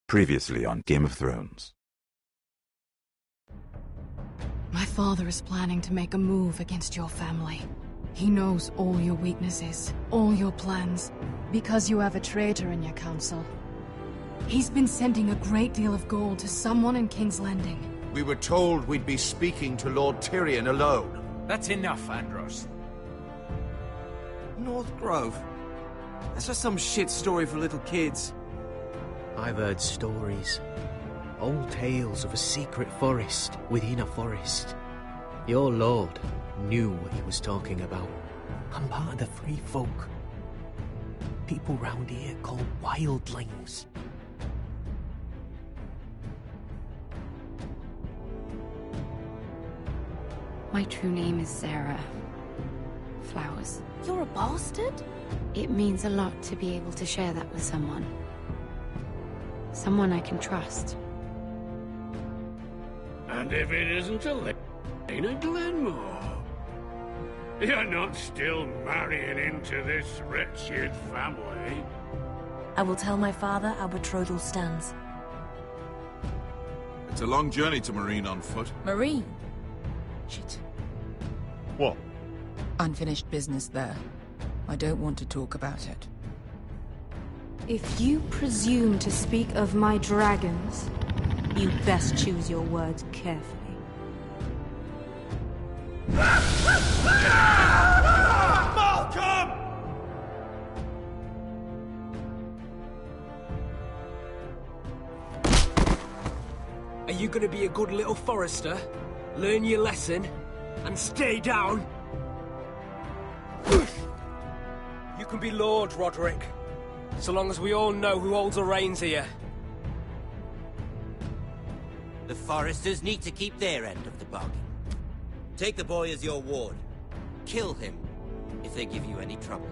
Previously on Game of Thrones. My father is planning to make a move against your family. He knows all your weaknesses, all your plans, because you have a traitor in your council. He's been sending a great deal of gold to someone in King's Landing. We were told we'd be speaking to Lord Tyrion alone. That's enough, Andros. North Grove? That's just some shit story for little kids. I've heard stories. Old tales of a secret forest within a forest. Your lord knew what he was talking about. I'm part of the free folk. People round here called wildlings. My true name is Sarah Flowers. You're a bastard? It means a lot to be able to share that with someone. Someone I can trust. And if it isn't Elena Glenmore, you're not still marrying into this wretched family. I will tell my father our betrothal stands. It's a long journey to Marine on foot. Marine? Shit. What? Unfinished business there. I don't want to talk about it. If you presume to speak of my dragons, You best choose your words carefully. Malcolm! Are you gonna be a good little forester? Learn your lesson? And stay down? You can be Lord, Roderick. So long as we all know who holds the reins here. The foresters need to keep their end of the bargain. Take the boy as your ward. Kill him if they give you any trouble.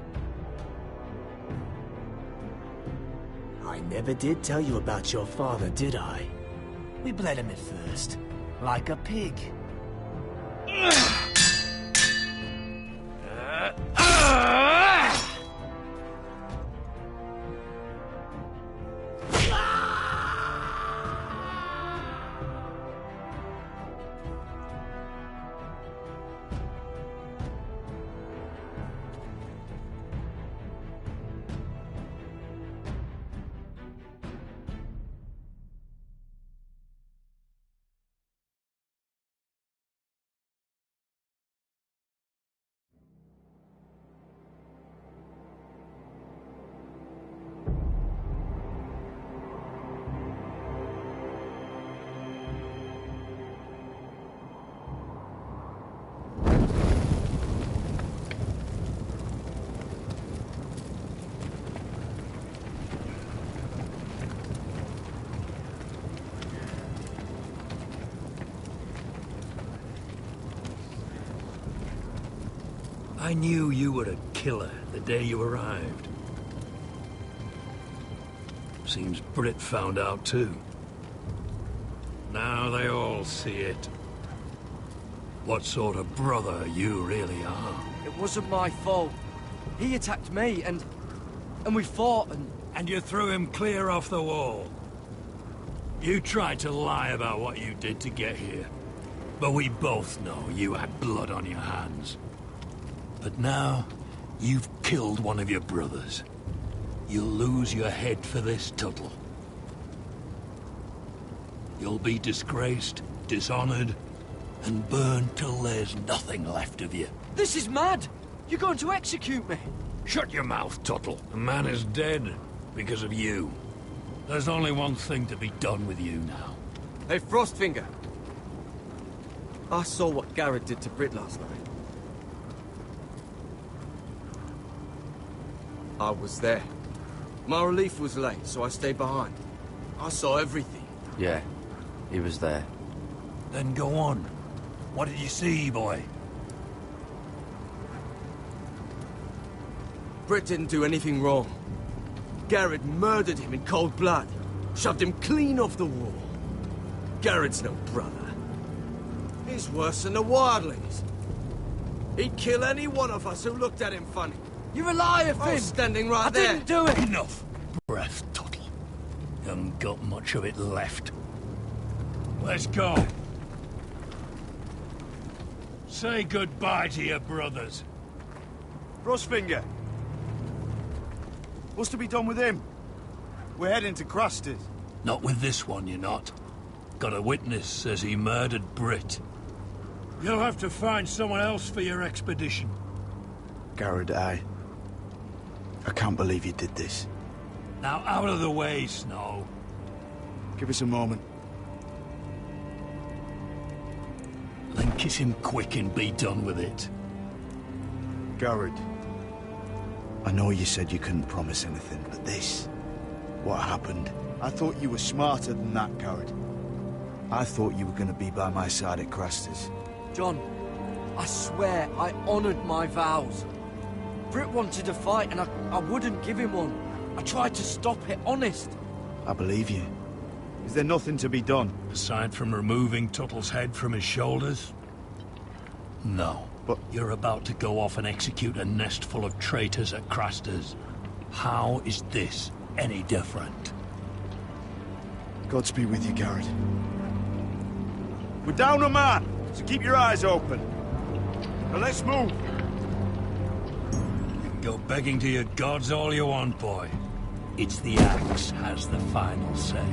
I never did tell you about your father, did I? We bled him at first, like a pig. I knew you were a killer the day you arrived. Seems Brit found out too. Now they all see it. What sort of brother you really are. It wasn't my fault. He attacked me, and we fought, And you threw him clear off the wall. You tried to lie about what you did to get here. But we both know you had blood on your hands. But now, you've killed one of your brothers. You'll lose your head for this, Tuttle. You'll be disgraced, dishonored, and burned till there's nothing left of you. This is mad! You're going to execute me! Shut your mouth, Tuttle. The man is dead because of you. There's only one thing to be done with you now. Hey, Frostfinger. I saw what Garrett did to Brit last night. I was there. My relief was late, so I stayed behind. I saw everything. Yeah, he was there. Then go on. What did you see, boy? Brit didn't do anything wrong. Garrett murdered him in cold blood. Shoved him clean off the wall. Garrett's no brother. He's worse than the wildlings. He'd kill any one of us who looked at him funny. You're a liar, Finn! I was standing right there. I didn't do it! Enough breath, Tuttle. Your haven't got much of it left. Let's go. Say goodbye to your brothers. Rosfinger. What's to be done with him? We're heading to Craster's. Not with this one, you're not. Got a witness says he murdered Brit. You'll have to find someone else for your expedition. Garrett, I can't believe you did this. Now out of the way, Snow. Give us a moment. Then kiss him quick and be done with it. Garrett, I know you said you couldn't promise anything, but this, what happened? I thought you were smarter than that, Garrett. I thought you were going to be by my side at Craster's. John, I swear I honored my vows. Britt wanted a fight and I wouldn't give him one. I tried to stop it, honest. I believe you. Is there nothing to be done? Aside from removing Tuttle's head from his shoulders? No. But you're about to go off and execute a nest full of traitors at Craster's. How is this any different? Godspeed with you, Garrett. We're down a man, so keep your eyes open. Now let's move. You can go begging to your gods all you want, boy. It's the axe has the final say.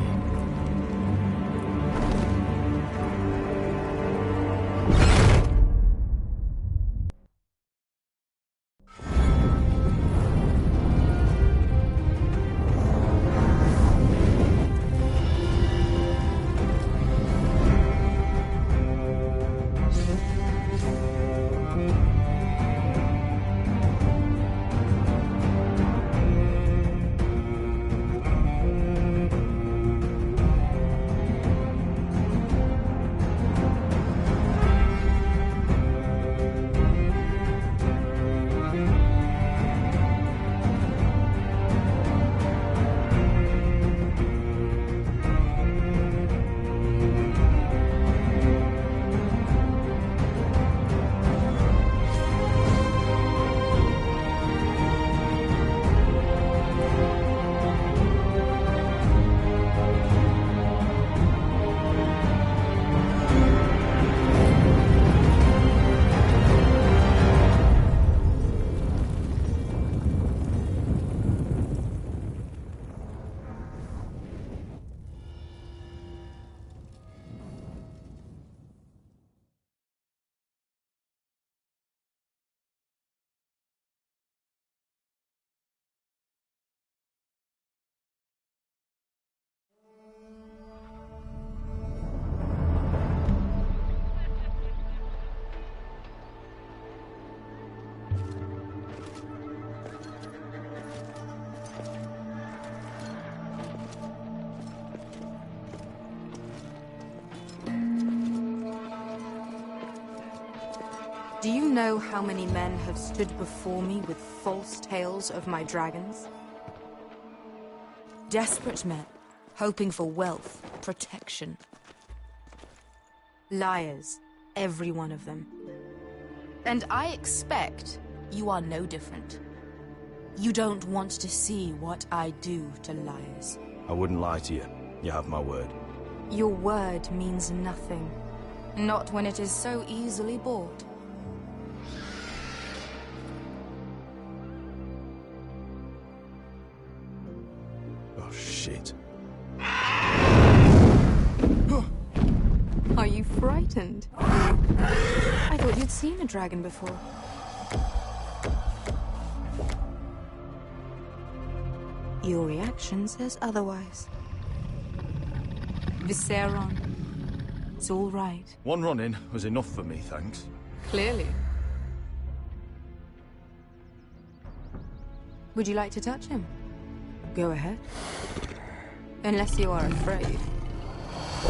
Do you know how many men have stood before me with false tales of my dragons? Desperate men, hoping for wealth, protection. Liars, every one of them. And I expect you are no different. You don't want to see what I do to liars. I wouldn't lie to you. You have my word. Your word means nothing. Not when it is so easily bought. Oh, shit. Are you frightened? I thought you'd seen a dragon before. Your reaction says otherwise. Viseron. It's all right. One run-in was enough for me, thanks. Clearly. Would you like to touch him? Go ahead. Unless you are afraid.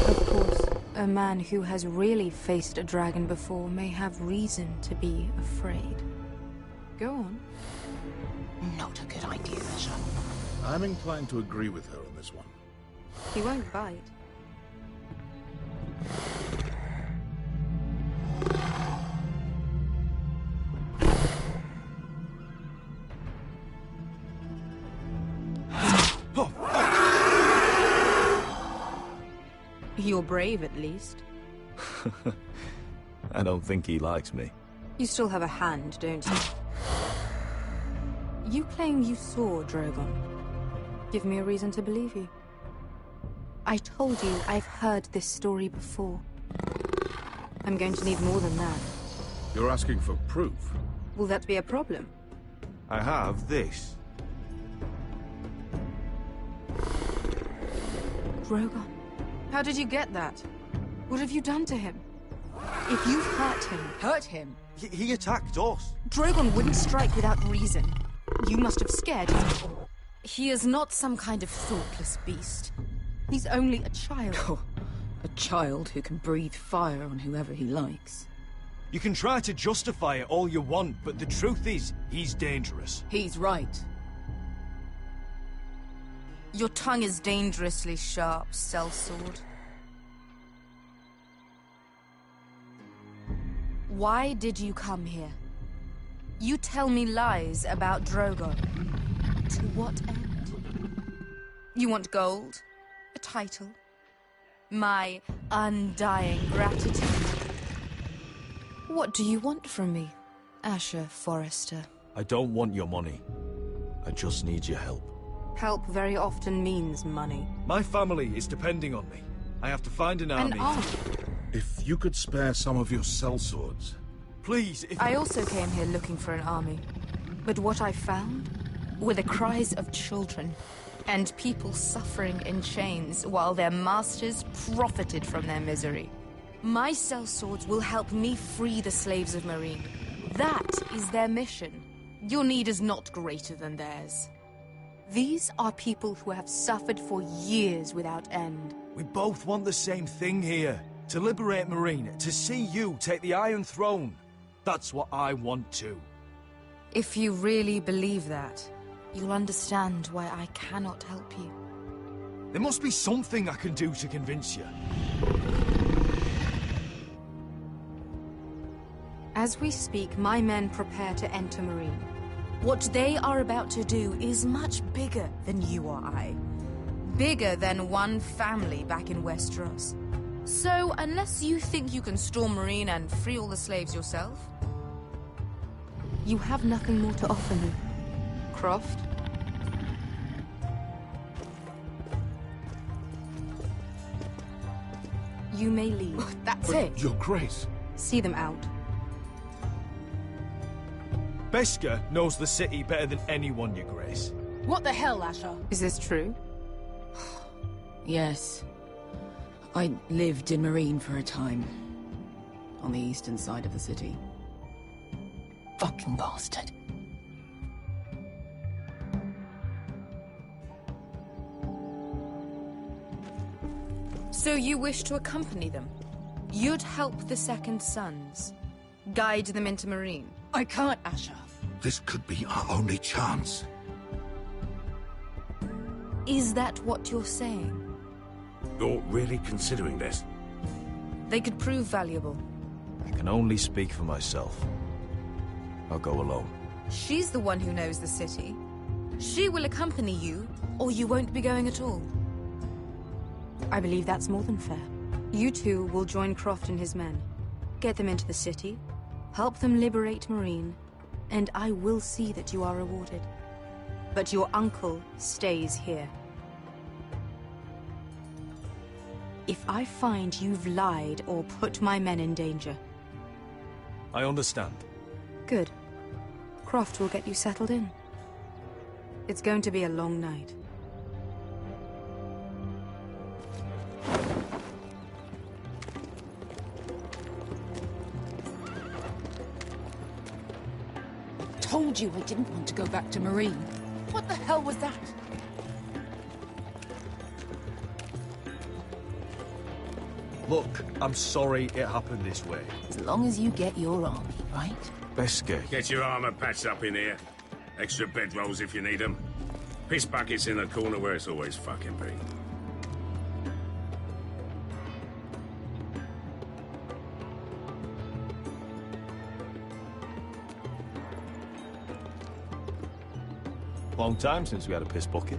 Of course, a man who has really faced a dragon before may have reason to be afraid. Go on. Not a good idea, Measure. I'm inclined to agree with her on this one. He won't bite. You're brave, at least. I don't think he likes me. You still have a hand, don't you? You claim you saw Drogon. Give me a reason to believe you. I told you I've heard this story before. I'm going to need more than that. You're asking for proof? Will that be a problem? I have this. Drogon, how did you get that? What have you done to him? If you've hurt him... Hurt him? He attacked us. Drogon wouldn't strike without reason. You must have scared him. He is not some kind of thoughtless beast. He's only a child. Oh, a child who can breathe fire on whoever he likes. You can try to justify it all you want, but the truth is, he's dangerous. He's right. Your tongue is dangerously sharp, sellsword. Why did you come here? You tell me lies about Drogon. To what end? You want gold? A title? My undying gratitude? What do you want from me, Asher Forrester? I don't want your money. I just need your help. Help very often means money. My family is depending on me. I have to find an army. An army? If you could spare some of your sellswords. Please, if... I also came here looking for an army. But what I found were the cries of children and people suffering in chains while their masters profited from their misery. My sellswords will help me free the slaves of Meereen. That is their mission. Your need is not greater than theirs. These are people who have suffered for years without end. We both want the same thing here. To liberate Meereen, to see you take the Iron Throne. That's what I want too. If you really believe that, you'll understand why I cannot help you. There must be something I can do to convince you. As we speak, my men prepare to enter Meereen. What they are about to do is much bigger than you or I. Bigger than one family back in Westeros. So, unless you think you can storm Meereen and free all the slaves yourself, you have nothing more to offer me, Croft. You may leave. That's it. Your Grace. See them out. Beskha knows the city better than anyone, Your Grace. What the hell, Asher? Is this true? Yes. I lived in Meereen for a time. On the eastern side of the city. Fucking bastard. So you wish to accompany them? You'd help the Second Sons? Guide them into Meereen? I can't, Asher. This could be our only chance. Is that what you're saying? You're really considering this? They could prove valuable. I can only speak for myself. I'll go alone. She's the one who knows the city. She will accompany you, or you won't be going at all. I believe that's more than fair. You two will join Croft and his men. Get them into the city, help them liberate Meereen, and I will see that you are rewarded. But your uncle stays here. If I find you've lied or put my men in danger... I understand. Good. Croft will get you settled in. It's going to be a long night. Told you I didn't want to go back to Meereen. What the hell was that? Look, I'm sorry it happened this way. As long as you get your army, right? Beskha. Get your armor patched up in here. Extra bedrolls if you need them. Piss buckets in the corner where it's always fucking been. Long time since we had a piss bucket.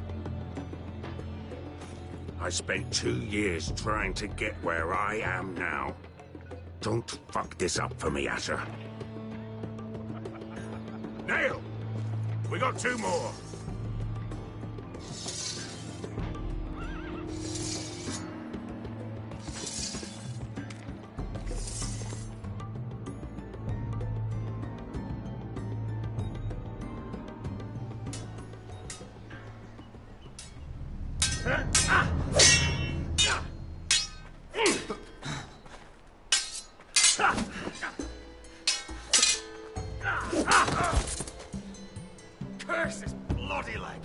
I spent 2 years trying to get where I am now. Don't fuck this up for me, Asher. Nail! We got 2 more! Curse this bloody leg!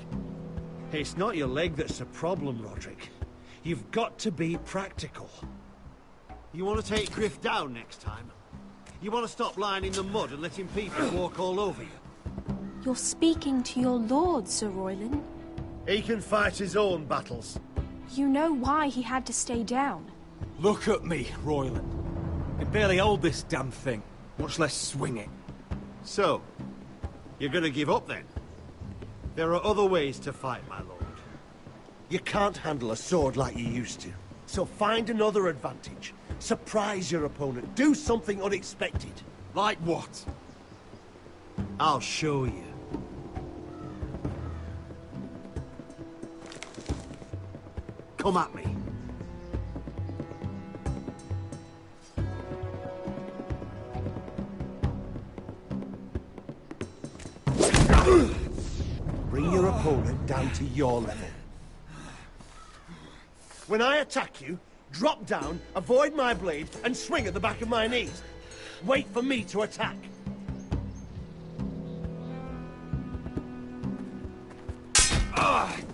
It's not your leg that's the problem, Roderick. You've got to be practical. You want to take Griff down next time? You want to stop lying in the mud and letting people walk all over you? You're speaking to your lord, Sir Royland. He can fight his own battles. You know why he had to stay down. Look at me, Royland. I can barely hold this damn thing, much less swing it. So, you're gonna give up then? There are other ways to fight, my lord. You can't handle a sword like you used to. So find another advantage. Surprise your opponent. Do something unexpected. Like what? I'll show you. Come at me. Bring your opponent down to your level. When I attack you, drop down, avoid my blade, and swing at the back of my knees. Wait for me to attack.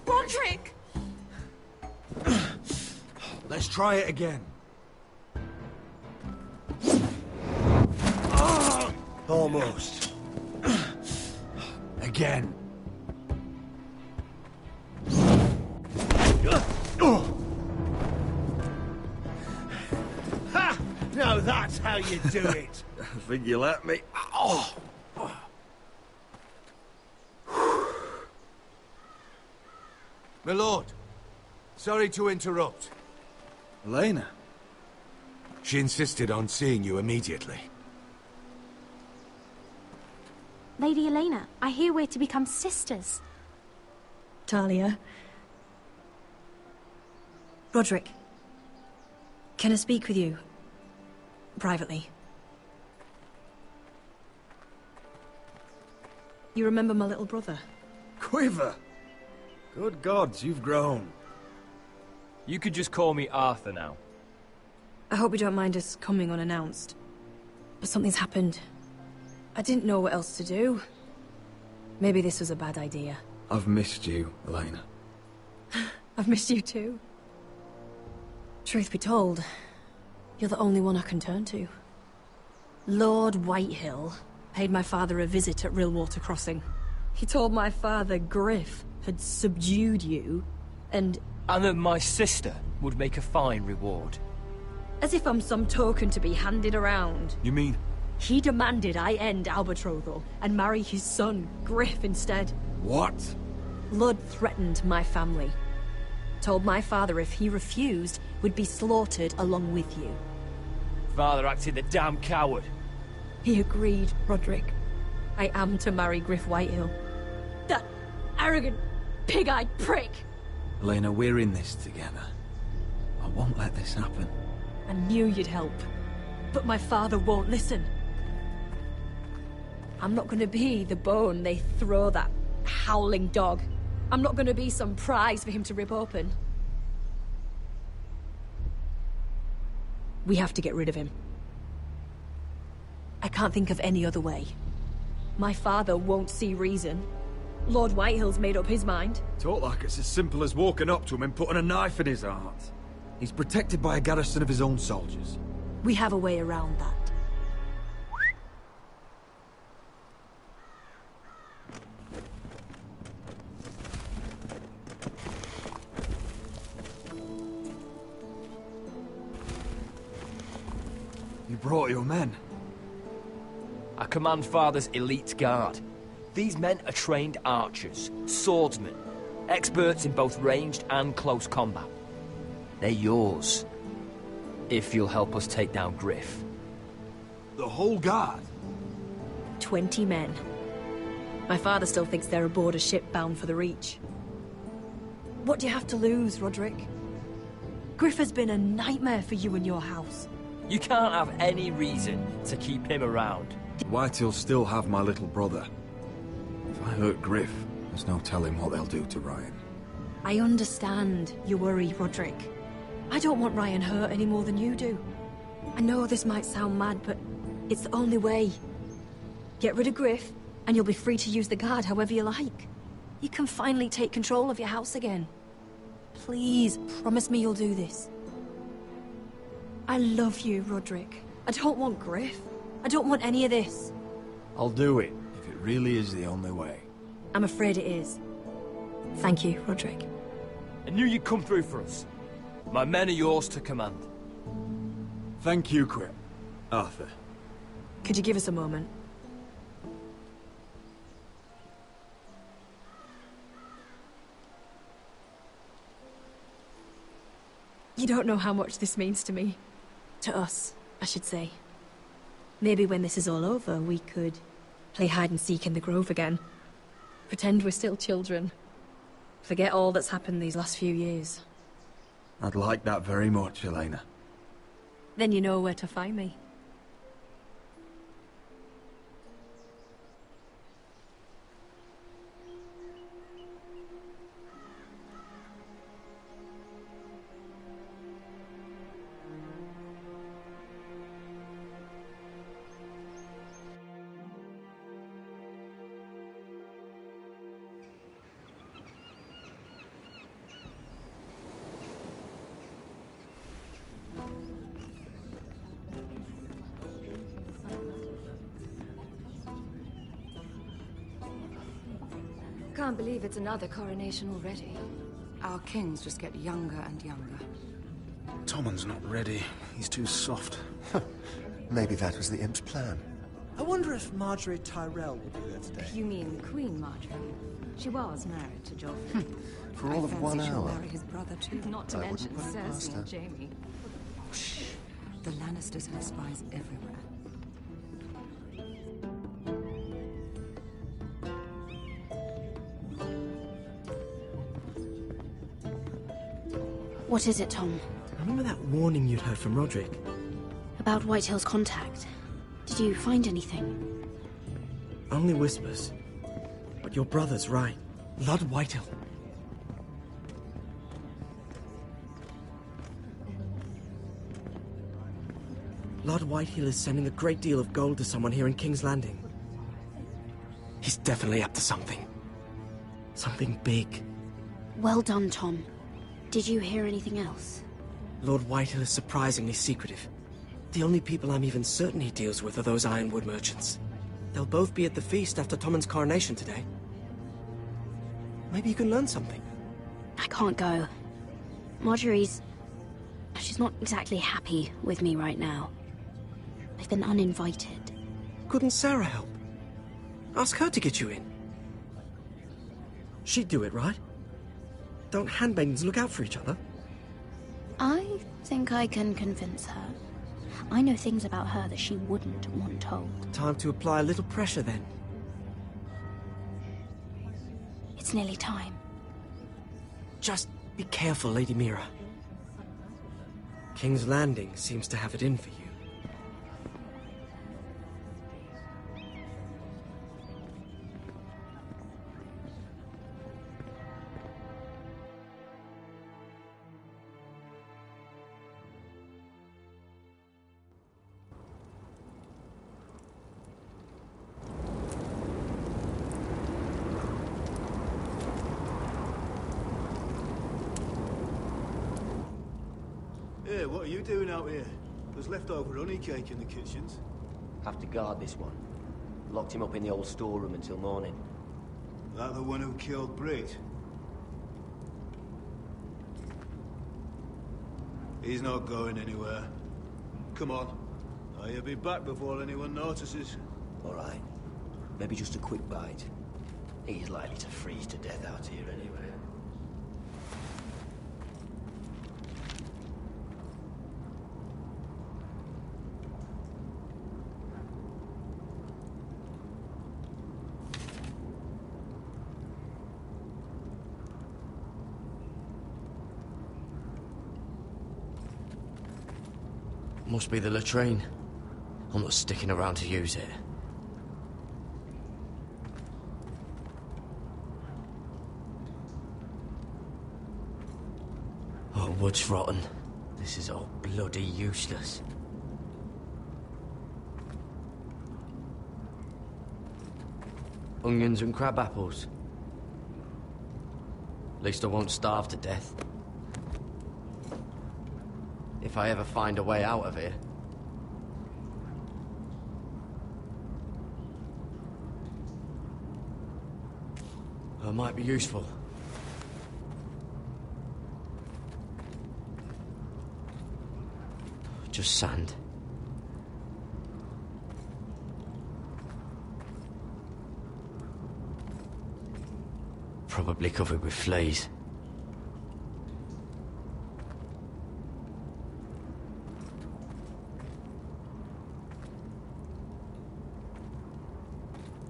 Roderick! Let's try it again. Almost. Again. Ha! Now that's how you do it. I think you let me. Oh! My lord, sorry to interrupt. Elena? She insisted on seeing you immediately. Lady Elena, I hear we're to become sisters. Talia. Roderick. Can I speak with you? Privately. You remember my little brother? Quiver! Good gods, you've grown. You could just call me Arthur now. I hope you don't mind us coming unannounced. But something's happened. I didn't know what else to do. Maybe this was a bad idea. I've missed you, Elena. I've missed you too. Truth be told, you're the only one I can turn to. Lord Whitehill paid my father a visit at Rillwater Crossing. He told my father Griff had subdued you, and that my sister would make a fine reward. as if I'm some token to be handed around. You mean? He demanded I end our betrothal and marry his son, Griff, instead. What? Lud threatened my family. Told my father if he refused, we'd be slaughtered along with you. Father acted the damn coward. He agreed, Roderick. I am to marry Griff Whitehill. That arrogant, pig-eyed prick! Elena, we're in this together. I won't let this happen. I knew you'd help, but my father won't listen. I'm not gonna be the bone they throw that howling dog. I'm not gonna be some prize for him to rip open. We have to get rid of him. I can't think of any other way. My father won't see reason. Lord Whitehill's made up his mind. Talk like it's as simple as walking up to him and putting a knife in his heart. He's protected by a garrison of his own soldiers. We have a way around that. You brought your men. I command Father's elite guard. These men are trained archers, swordsmen, experts in both ranged and close combat. They're yours. If you'll help us take down Griff. The whole guard? 20 men. My father still thinks they're aboard a ship bound for the Reach. What do you have to lose, Roderick? Griff has been a nightmare for you and your house. You can't have any reason to keep him around. White'll still have my little brother. If I hurt Griff, there's no telling what they'll do to Ryan. I understand your worry, Roderick. I don't want Ryan hurt any more than you do. I know this might sound mad, but it's the only way. Get rid of Griff, and you'll be free to use the guard however you like. You can finally take control of your house again. Please, promise me you'll do this. I love you, Roderick. I don't want Griff. I don't want any of this. I'll do it, if it really is the only way. I'm afraid it is. Thank you, Roderick. I knew you'd come through for us. My men are yours to command. Thank you, Quip. Arthur. Could you give us a moment? You don't know how much this means to me. To us, I should say. Maybe when this is all over, we could play hide-and-seek in the grove again. Pretend we're still children. Forget all that's happened these last few years. I'd like that very much, Elena. Then you know where to find me. Can't believe it's another coronation already. Our kings just get younger and younger. Tommen's not ready. He's too soft. Maybe that was the imp's plan. I wonder if Marjorie Tyrell will be there today. You mean Queen Marjorie? She was married to Joffrey. For all of 1 I fancy she'll hour. marry his brother too. Not to I mention wouldn't put it past Cersei her. and Jaime. Shh. The Lannisters have spies everywhere. What is it, Tom? Remember that warning you'd heard from Roderick? About Whitehill's contact. Did you find anything? Only whispers. But your brother's right. Lord Whitehill. Lord Whitehill is sending a great deal of gold to someone here in King's Landing. He's definitely up to something. Something big. Well done, Tom. Did you hear anything else? Lord Whitehill is surprisingly secretive. The only people I'm even certain he deals with are those ironwood merchants. They'll both be at the feast after Tommen's coronation today. Maybe you can learn something. I can't go. Marjorie's... she's not exactly happy with me right now. I've been uninvited. Couldn't Sarah help? Ask her to get you in. She'd do it, right? Don't handmaidens look out for each other? I think I can convince her. I know things about her that she wouldn't want told. Time to apply a little pressure then. It's nearly time. Just be careful, Lady Mira. King's Landing seems to have it in for you. Hey, what are you doing out here? There's leftover honey cake in the kitchens. Have to guard this one. Locked him up in the old storeroom until morning. That the one who killed Brit? He's not going anywhere. Come on. He'll be back before anyone notices. All right. Maybe just a quick bite. He's likely to freeze to death out here anyway. Must be the latrine. I'm not sticking around to use it. Oh, wood's rotten. This is all bloody useless. Onions and crab apples. At least I won't starve to death. If I ever find a way out of here. It might be useful. Just sand. Probably covered with fleas.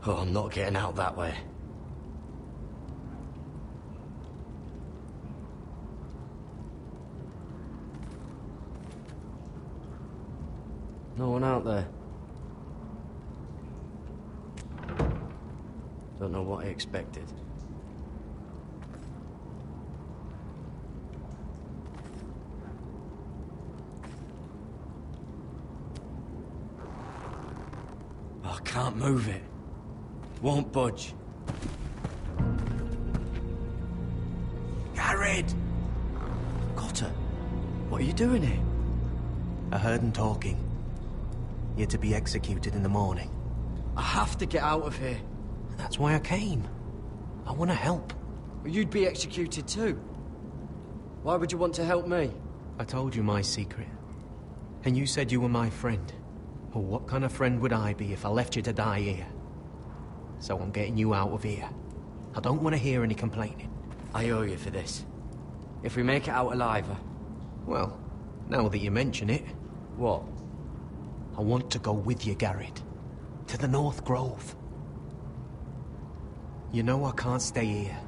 Oh, I'm not getting out that way. No one out there. Don't know what I expected. I can't move it. Won't budge. Garrett! Cotter, what are you doing here? I heard him talking. You're to be executed in the morning. I have to get out of here. That's why I came. I want to help. Well, you'd be executed too. Why would you want to help me? I told you my secret. And you said you were my friend. Well, what kind of friend would I be if I left you to die here? So I'm getting you out of here. I don't want to hear any complaining. I owe you for this. If we make it out alive... Well, now that you mention it... What? I want to go with you, Garrett. To the North Grove. You know I can't stay here.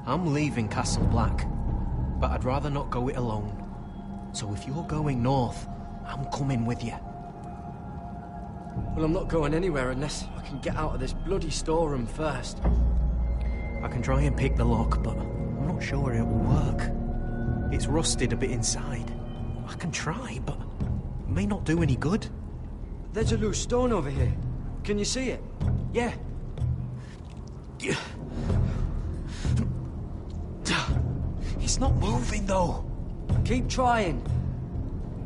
I'm leaving Castle Black. But I'd rather not go it alone. So if you're going north, I'm coming with you. Well, I'm not going anywhere unless I can get out of this bloody storeroom first. I can try and pick the lock, but I'm not sure it will work. It's rusted a bit inside. I can try, but it may not do any good. There's a loose stone over here. Can you see it? Yeah. It's not moving, though. Keep trying.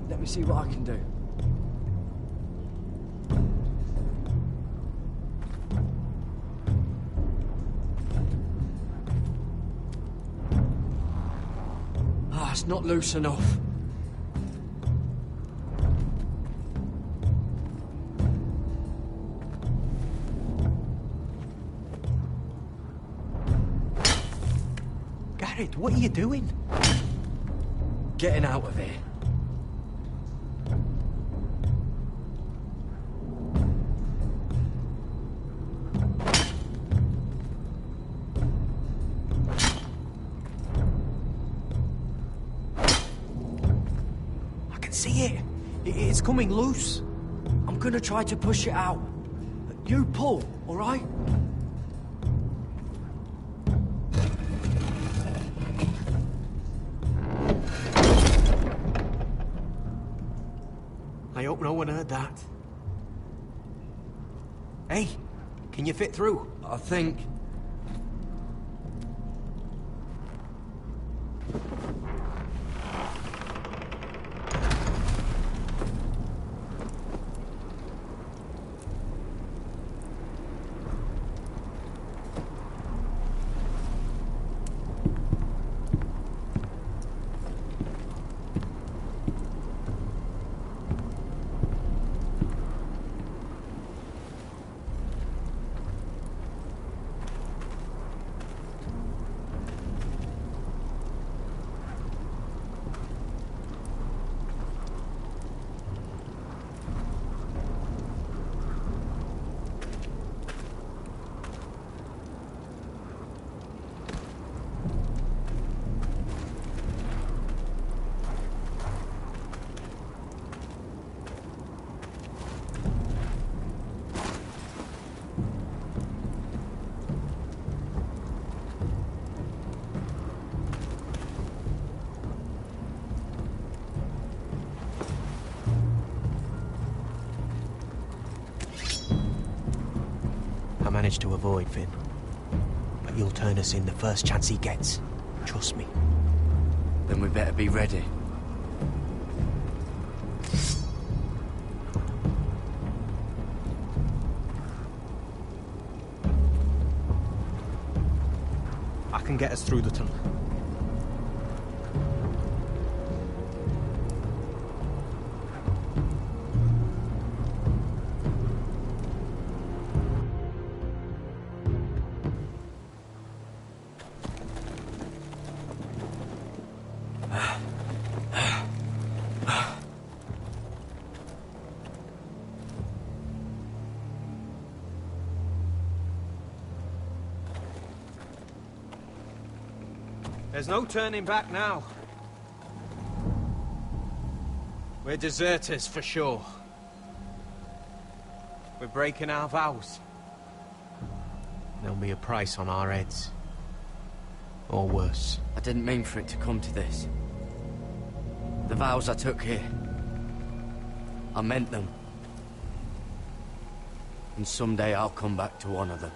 Let me see what I can do. Ah, it's not loose enough. Garrett, what are you doing? Getting out of here. I can see it. It's coming loose. I'm gonna try to push it out. You pull, all right? I hope no one heard that. Hey, can you fit through? I think. manage to avoid, Finn. But you'll turn us in the first chance he gets. Trust me. Then we better be ready. I can get us through the tunnel. There's no turning back now. We're deserters for sure. We're breaking our vows. There'll be a price on our heads. Or worse. I didn't mean for it to come to this. The vows I took here, I meant them. And someday I'll come back to honour them.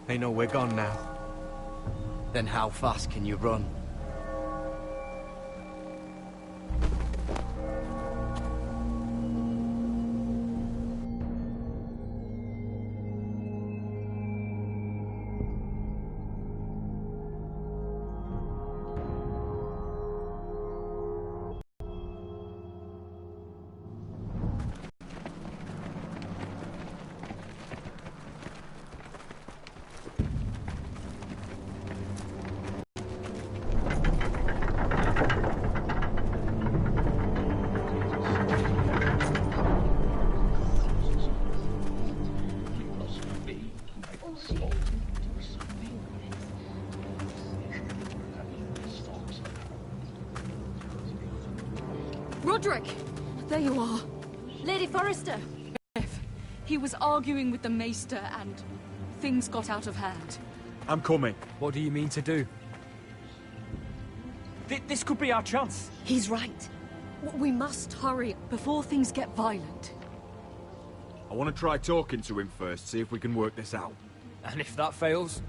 They know we're gone now. Then how fast can you run? Roderick! There you are. Lady Forrester! He was arguing with the Maester and things got out of hand. I'm coming. What do you mean to do? This could be our chance. He's right. We must hurry before things get violent. I want to try talking to him first, see if we can work this out. And if that fails?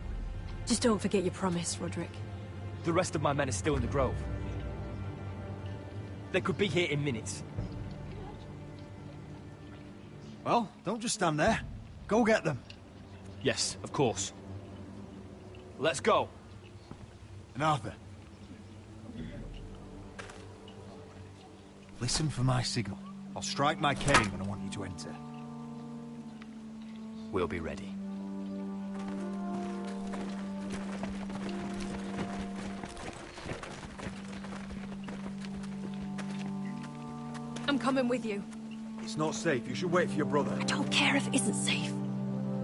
Just don't forget your promise, Roderick. The rest of my men are still in the grove. They could be here in minutes. Well, don't just stand there. Go get them. Yes, of course. Let's go. And Arthur. Listen for my signal. I'll strike my cane when I want you to enter. We'll be ready. I'm coming with you. It's not safe. You should wait for your brother. I don't care if it isn't safe.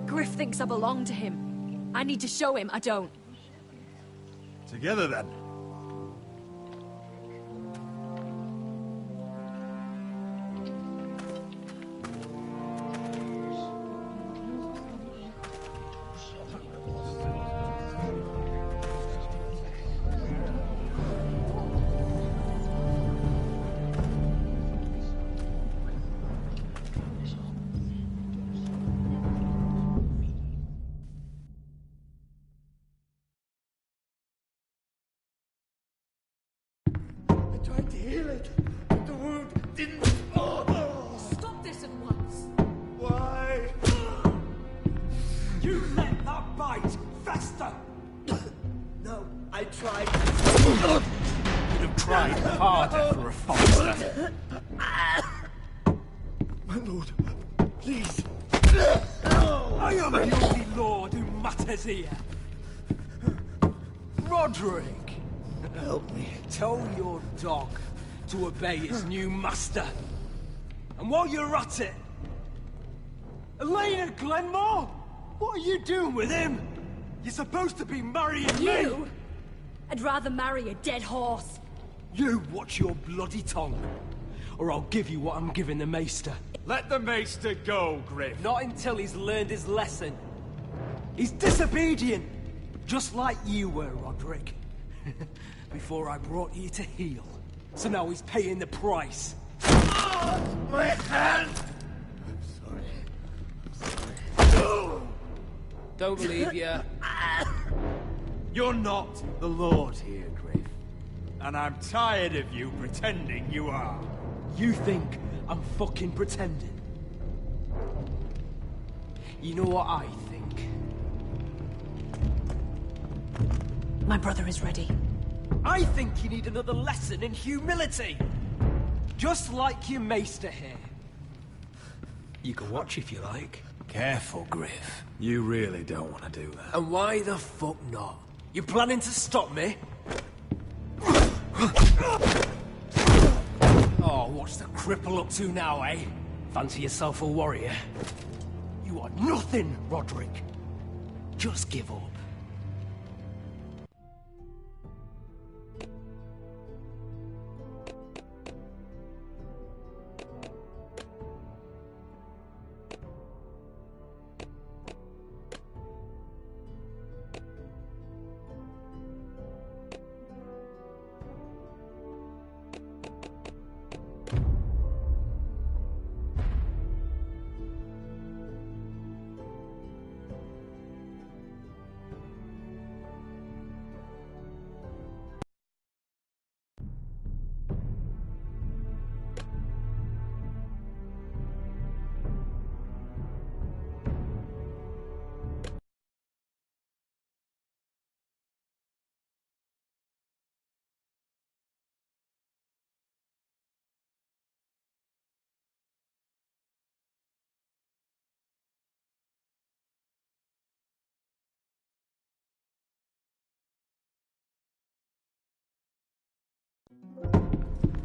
Griff thinks I belong to him. I need to show him I don't. Together, then. Tried to heal it, but the wound didn't. Stop this at once. Why? You let that bite fester! No, I tried. You'd have tried harder for a Forrester. My lord, please. I am the only lord who matters here. Roderick! Help me. Tell your dog to obey his new master. And while you're at it... Elena Glenmore? What are you doing with him? You're supposed to be marrying me! You? I'd rather marry a dead horse. You watch your bloody tongue, or I'll give you what I'm giving the Maester. Let the Maester go, Griff. Not until he's learned his lesson. He's disobedient, just like you were, Roderick. Before I brought you to heel. So now he's paying the price. My hand! Don't believe ya. You're not the Lord here, Griff. And I'm tired of you pretending you are. You think I'm fucking pretending? You know what I think? My brother is ready. I think you need another lesson in humility. Just like your maester here. You can watch if you like. Careful, Griff. You really don't want to do that. And why the fuck not? You planning to stop me? Oh, what's the cripple up to now, eh? Fancy yourself a warrior? You are nothing, Roderick. Just give up.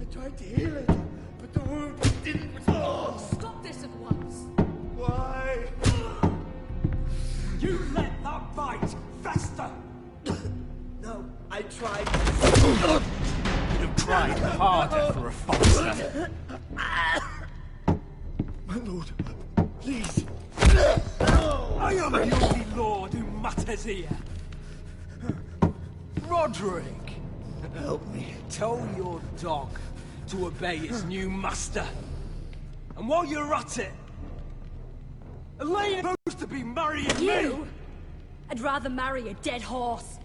I tried to heal it, but the wound didn't resolve. Stop this at once. Why? You let that bite fester! No, I tried. You've tried harder for a foster. My lord, please. I am the only lord who matters here. Roderick! Help me. Tell your dog to obey his new master. And while you're at it, Elaine's supposed to be marrying me! You? I'd rather marry a dead horse.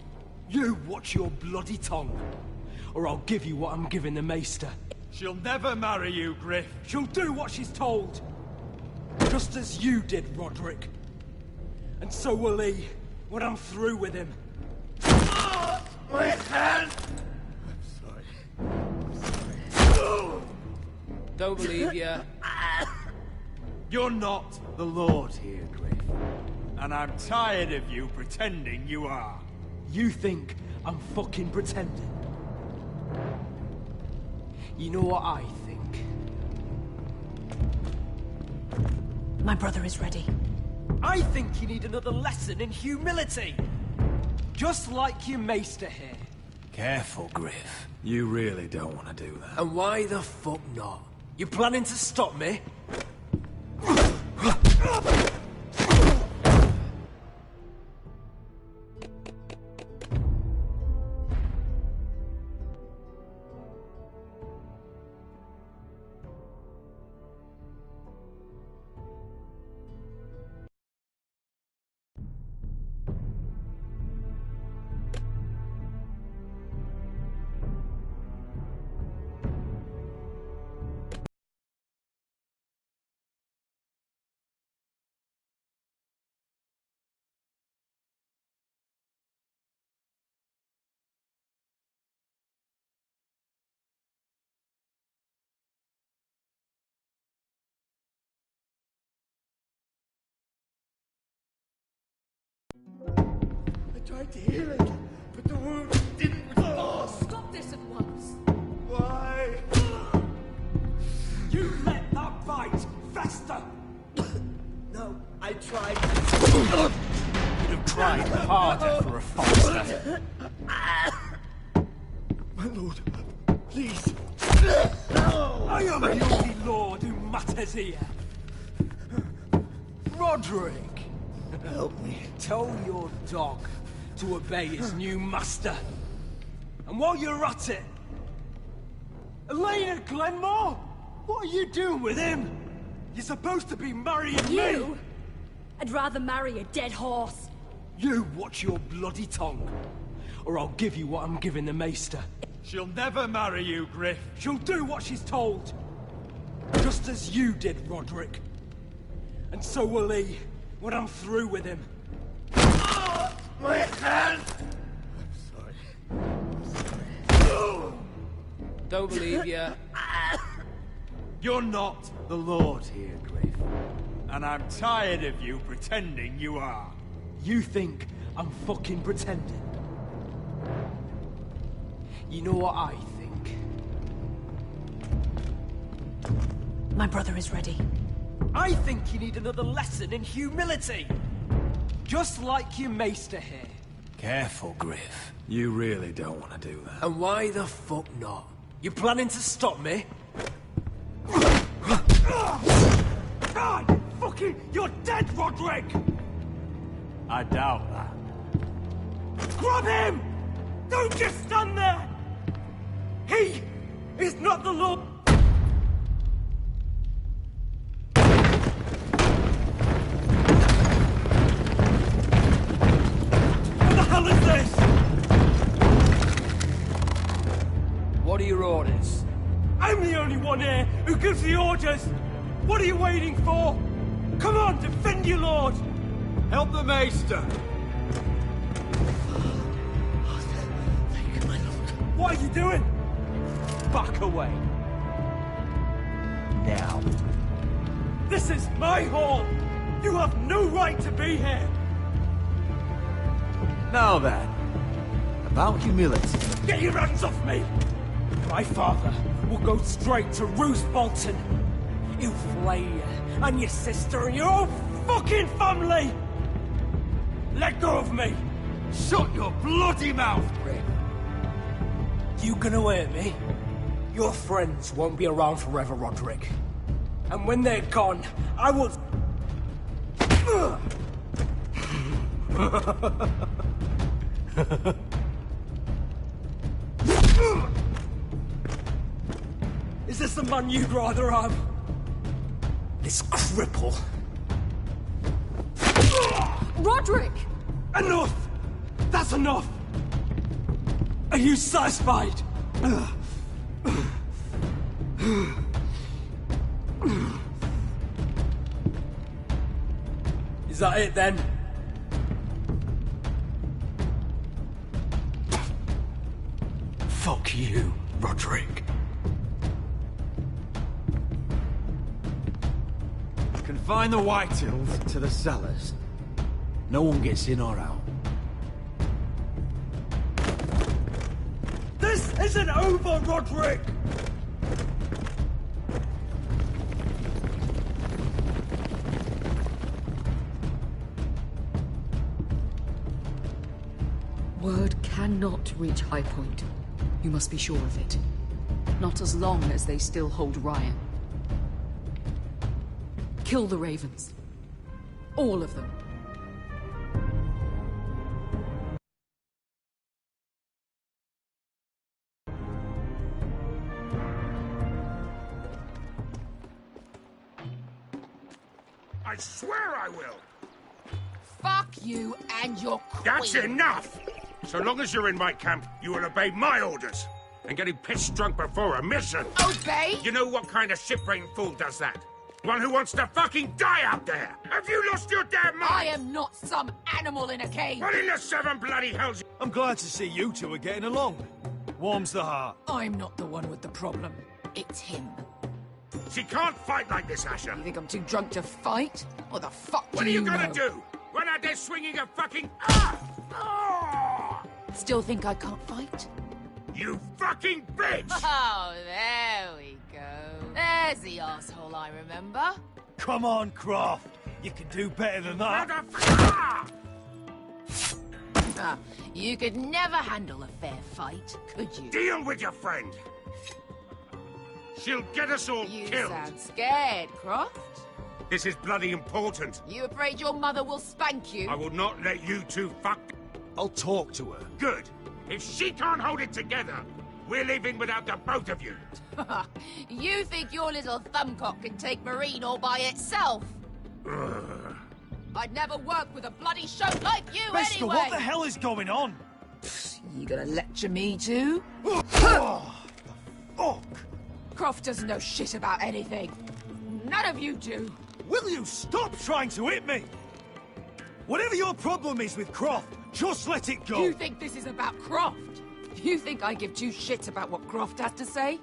You watch your bloody tongue, or I'll give you what I'm giving the maester. She'll never marry you, Griff. She'll do what she's told. Just as you did, Roderick. And so will he, when I'm through with him. My hand! Don't believe ya. You're not the Lord here, Griff. And I'm tired of you pretending you are. You think I'm fucking pretending? You know what I think? My brother is ready. I think you need another lesson in humility. Just like your maester here. Careful, Griff. You really don't want to do that. And why the fuck not? You planning to stop me? I tried to heal it, but the wound didn't resolve. Stop this at once. Why? You let that bite fester! No, I tried. You've tried harder for a foster. My lord, please. I am the only lord who matters here. Roderick! Help me. Tell your dog to obey his new master. And while you're at it, Elena Glenmore? What are you doing with him? You're supposed to be marrying me! You? I'd rather marry a dead horse. You watch your bloody tongue, or I'll give you what I'm giving the Maester. She'll never marry you, Griff. She'll do what she's told. Just as you did, Roderick. And so will he, when I'm through with him. My hand! Don't believe ya. You're not the Lord here, Griff. And I'm tired of you pretending you are. You think I'm fucking pretending? You know what I think? My brother is ready. I think you need another lesson in humility. Just like your Maester here. Careful, Griff. You really don't want to do that. And why the fuck not? You planning to stop me? God! Fucking... You're dead, Roderick! I doubt that. Grab him! Don't just stand there! He is not the Lord... What the hell is this? What are your orders? I'm the only one here who gives the orders! What are you waiting for? Come on, defend your lord! Help the Maester! What are you doing? Back away. Now. This is my hall! You have no right to be here! Now then, about humility. Get your hands off me! My father will go straight to Roose Bolton. He'll flay you, and your sister, and your whole fucking family! Let go of me! Shut your bloody mouth, Griff! You gonna hurt me? Your friends won't be around forever, Roderick. And when they're gone, I will... Is this the man you'd rather have? This cripple. Roderick! Enough! That's enough! Are you satisfied? Is that it then? Fuck you, Roderick. Confine the Whitehills to the cellars. No one gets in or out. This isn't over, Roderick! Word cannot reach High Point. You must be sure of it. Not as long as they still hold Ryan. Kill the Ravens. All of them. I swear I will! Fuck you and your queen. That's enough! So long as you're in my camp, you will obey my orders. And getting pissed drunk before a mission. Obey? You know what kind of ship-brained fool does that? One who wants to fucking die out there! Have you lost your damn mind? I am not some animal in a cage. What in the seven bloody hells? I'm glad to see you two are getting along. Warms the heart. I'm not the one with the problem. It's him. She can't fight like this, Asher. You think I'm too drunk to fight? What the fuck What do are you know? gonna do? Run out there swinging a fucking... Still think I can't fight? You fucking bitch! Oh, there we go. There's the asshole I remember. Come on, Croft. You can do better than that. Ah, you could never handle a fair fight, could you? Deal with your friend. She'll get us all You killed. sound scared, Croft. This is bloody important. You afraid your mother will spank you? I will not let you two fuck... I'll talk to her. Good. If she can't hold it together, we're leaving without the both of you. You think your little thumbcock can take Marine all by itself? I'd never work with a bloody shote like you Beskar, anyway! what the hell is going on? You gonna lecture me too? Oh, fuck! Croft doesn't know shit about anything. None of you do. Will you stop trying to hit me? Whatever your problem is with Croft, just let it go. You think this is about Croft? You think I give two shits about what Croft has to say?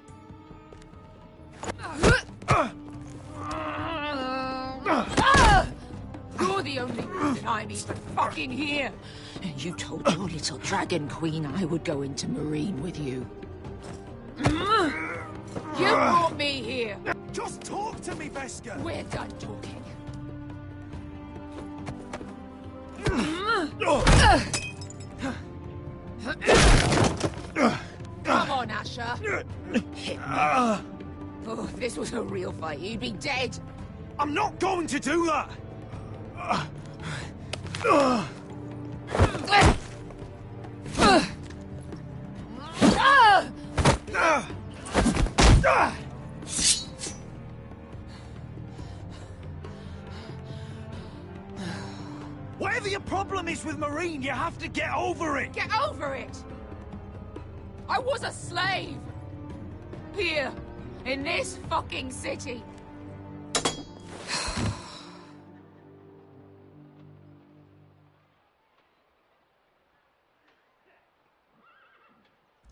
You're the only reason I'm even fucking here. You told your little dragon queen I would go into Marine with you. You brought me here. Just talk to me, Beskar. We're done talking. Come on, Asher. Hit me. Oh, if this was a real fight, you'd be dead. I'm not going to do that. Whatever your problem is with Marine, you have to get over it! Get over it! I was a slave! Here, in this fucking city.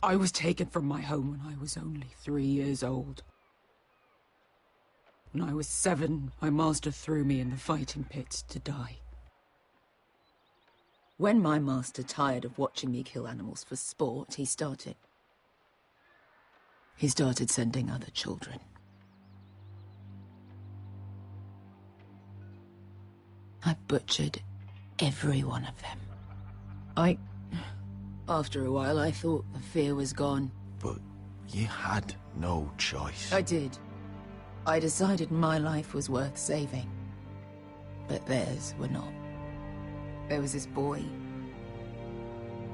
I was taken from my home when I was only 3 years old. When I was 7, my master threw me in the fighting pits to die. When my master tired of watching me kill animals for sport, he started sending other children. I butchered every one of them. After a while, I thought the fear was gone. But you had no choice. I did. I decided my life was worth saving. But theirs were not. There was this boy.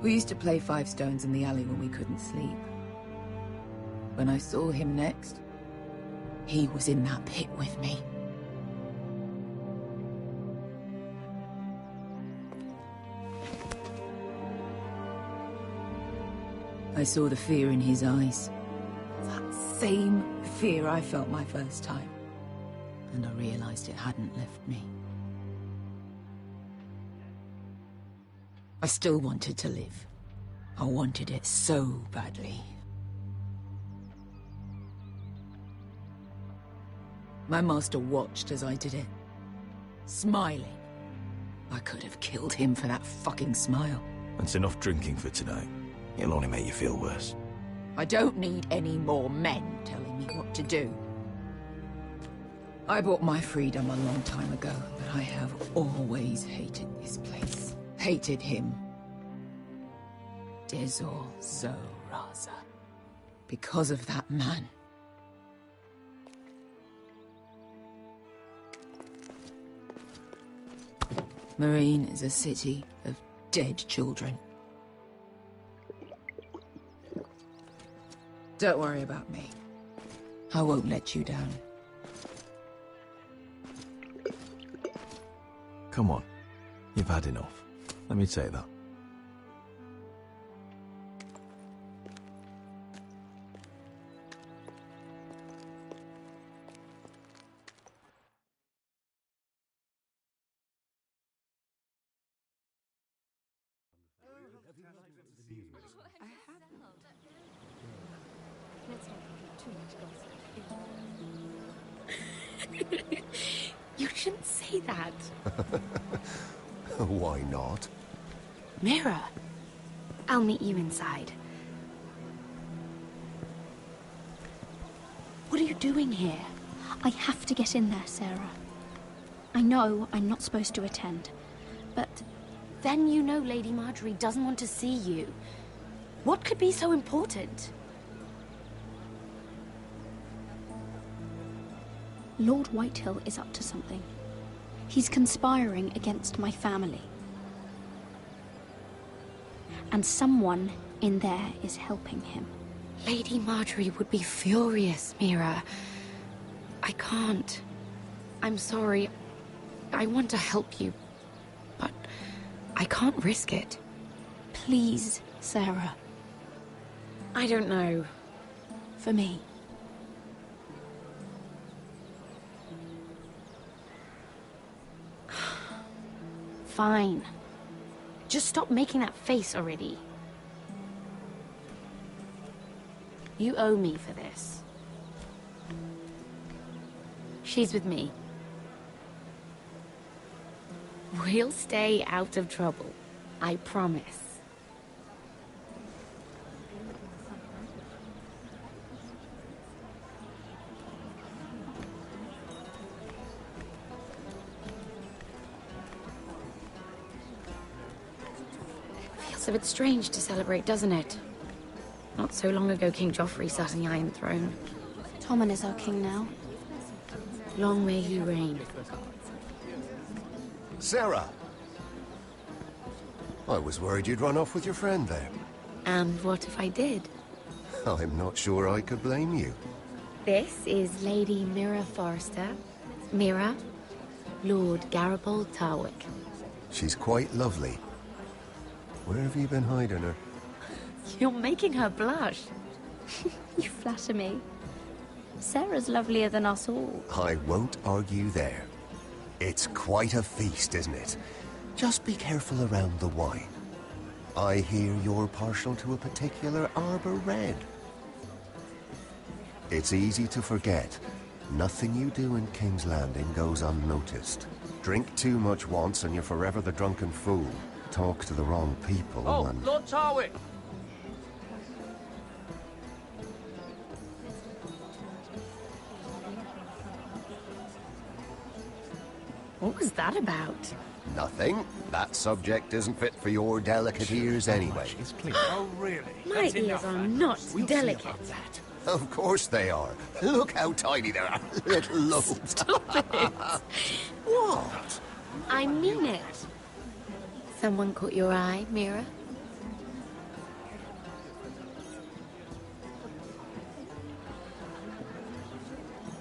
We used to play 5 stones in the alley when we couldn't sleep. When I saw him next, he was in that pit with me. I saw the fear in his eyes. That same fear I felt my first time. And I realized it hadn't left me. I still wanted to live. I wanted it so badly. My master watched as I did it, smiling. I could have killed him for that fucking smile. That's enough drinking for tonight. It'll only make you feel worse. I don't need any more men telling me what to do. I bought my freedom a long time ago, but I have always hated this place. Hated him. Dezor Zoraza. Because of that man. Marine is a city of dead children. Don't worry about me. I won't let you down. Come on. You've had enough. Let me take that. You shouldn't say that. Why not? Mira, I'll meet you inside. What are you doing here? I have to get in there, Sarah. I know I'm not supposed to attend, but then you know Lady Marjorie doesn't want to see you. What could be so important? Lord Whitehill is up to something. He's conspiring against my family. And someone in there is helping him. Lady Marjorie would be furious, Mira. I can't. I'm sorry. I want to help you, but I can't risk it. Please, Sarah. I don't know. For me. Fine. Just stop making that face already. You owe me for this. She's with me. We'll stay out of trouble. I promise. Feels a bit strange to celebrate, doesn't it? Not so long ago, King Joffrey sat on the Iron Throne. Tommen is our king now. Long may he reign. Sarah! I was worried you'd run off with your friend there. And what if I did? I'm not sure I could blame you. This is Lady Mira Forrester. Mira, Lord Garibald Tarwick. She's quite lovely. Where have you been hiding her? You're making her blush. You flatter me. Sarah's lovelier than us all. I won't argue there. It's quite a feast, isn't it? Just be careful around the wine. I hear you're partial to a particular Arbor Red. It's easy to forget. Nothing you do in King's Landing goes unnoticed. Drink too much once and you're forever the drunken fool. Talk to the wrong people and... Lord Tarwick! What was that about? Nothing. That subject isn't fit for your delicate ears anyway. Oh, really? My ears are not delicate. Of course they are. Look how tiny they are. Little lobes. Stop it! What? I mean it. Someone caught your eye, Mira?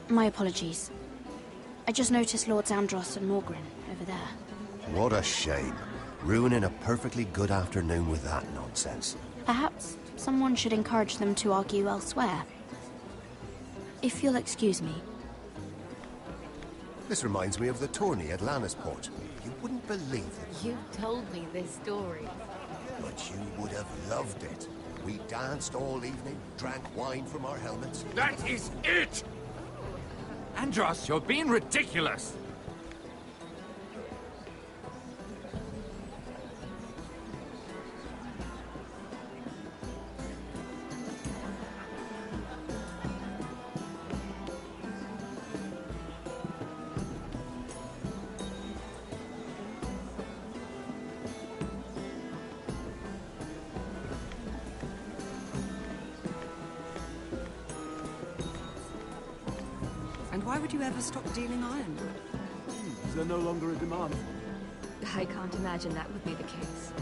My apologies. I just noticed Lords Andros and Morgren over there. What a shame. Ruining a perfectly good afternoon with that nonsense. Perhaps someone should encourage them to argue elsewhere. If you'll excuse me. This reminds me of the tourney at Lannisport. You wouldn't believe it. You told me this story. But you would have loved it. We danced all evening, drank wine from our helmets. That is it! Andros, you're being ridiculous! And why would you ever stop dealing iron? Is there no longer a demand? I can't imagine that would be the case.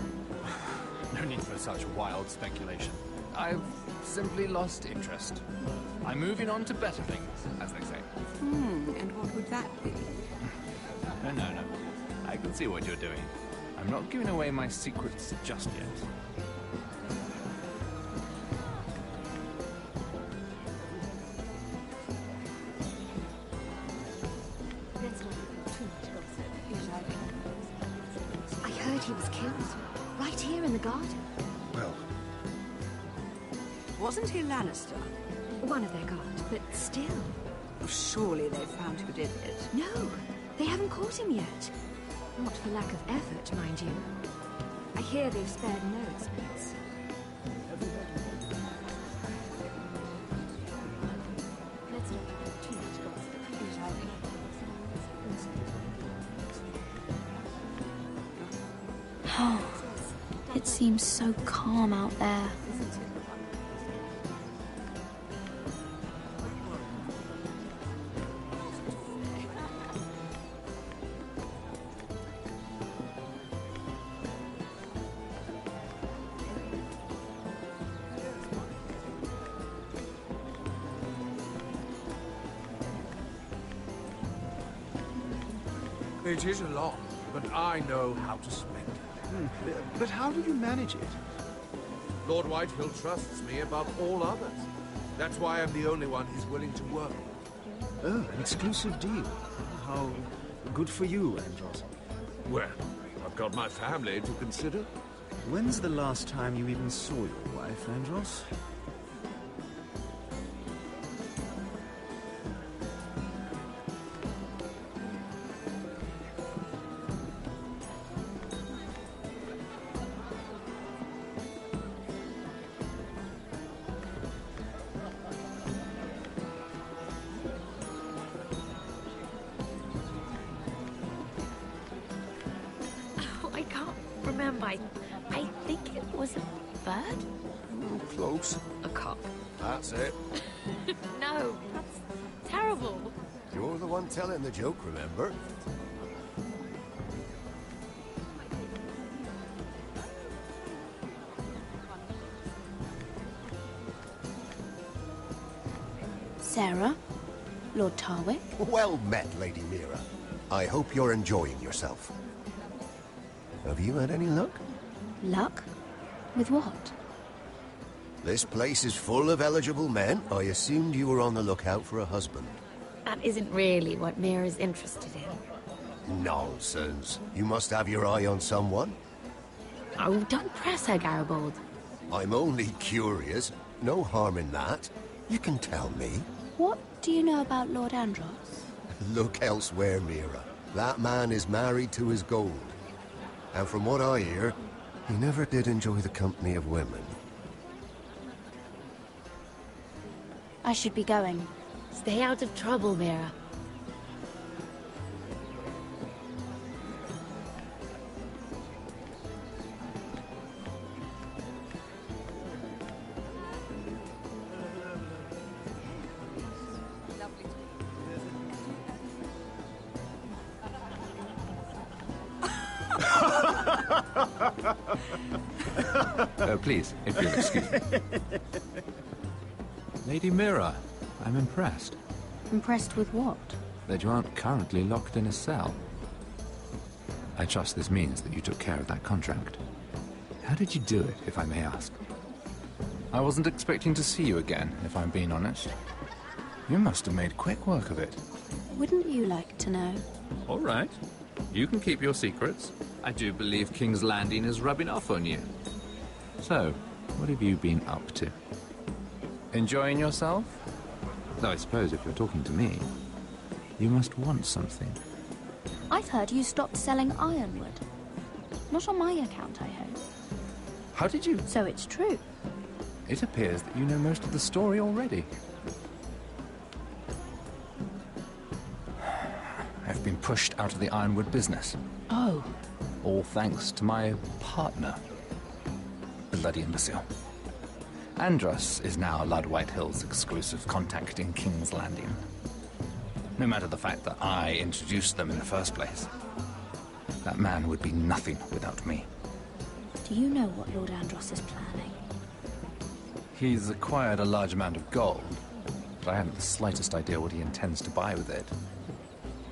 No need for such wild speculation. I've simply lost interest. I'm moving on to better things, as they say. And what would that be? No. I can see what you're doing. I'm not giving away my secrets just yet. I heard he was killed. Right here in the garden. Well... Wasn't he Lannister? One of their guard, but still. Surely they found who did it. No, they haven't caught him yet. Not for lack of effort, mind you. I hear they've spared no expense. Let's not have too much gossip. Oh, it seems so calm out there. It is a lot, but I know how to spend it. But how do you manage it? Lord Whitehill trusts me above all others. That's why I'm the only one he's willing to work with. Oh, an exclusive deal. How good for you, Andros. Well, I've got my family to consider. When's the last time you even saw your wife, Andros? I can't remember. I think it was a bird? Oh, close. A cock. That's it. No, that's terrible. You're the one telling the joke, remember? Sarah? Lord Tarwick? Well met, Lady Mira. I hope you're enjoying yourself. Have you had any luck? Luck? With what? This place is full of eligible men. I assumed you were on the lookout for a husband. That isn't really what Mira's interested in. Nonsense. You must have your eye on someone. Oh, don't press her, Garibaldi. I'm only curious. No harm in that. You can tell me. What do you know about Lord Andros? Look elsewhere, Mira. That man is married to his gold. And from what I hear, he never did enjoy the company of women. I should be going. Stay out of trouble, Mira. Please, if you'll excuse me. Lady Mira, I'm impressed. Impressed with what? That you aren't currently locked in a cell. I trust this means that you took care of that contract. How did you do it, if I may ask? I wasn't expecting to see you again, if I'm being honest. You must have made quick work of it. Wouldn't you like to know? All right. You can keep your secrets. I do believe King's Landing is rubbing off on you. So, what have you been up to? Enjoying yourself? Though I suppose if you're talking to me, you must want something. I've heard you stopped selling ironwood. Not on my account, I hope. How did you... So it's true. It appears that you know most of the story already. I've been pushed out of the ironwood business. Oh. All thanks to my partner. Bloody imbecile. Andros is now Lord Whitehill's exclusive contact in King's Landing. No matter the fact that I introduced them in the first place. That man would be nothing without me. Do you know what Lord Andros is planning? He's acquired a large amount of gold, but I haven't the slightest idea what he intends to buy with it.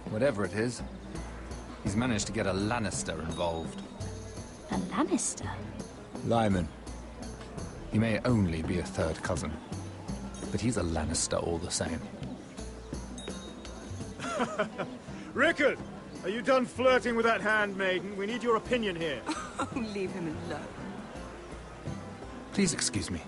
Whatever it is, he's managed to get a Lannister involved. A Lannister? Lyman. He may only be a third cousin, but he's a Lannister all the same. Rickard! Are you done flirting with that handmaiden? We need your opinion here. Oh, leave him alone. Please excuse me.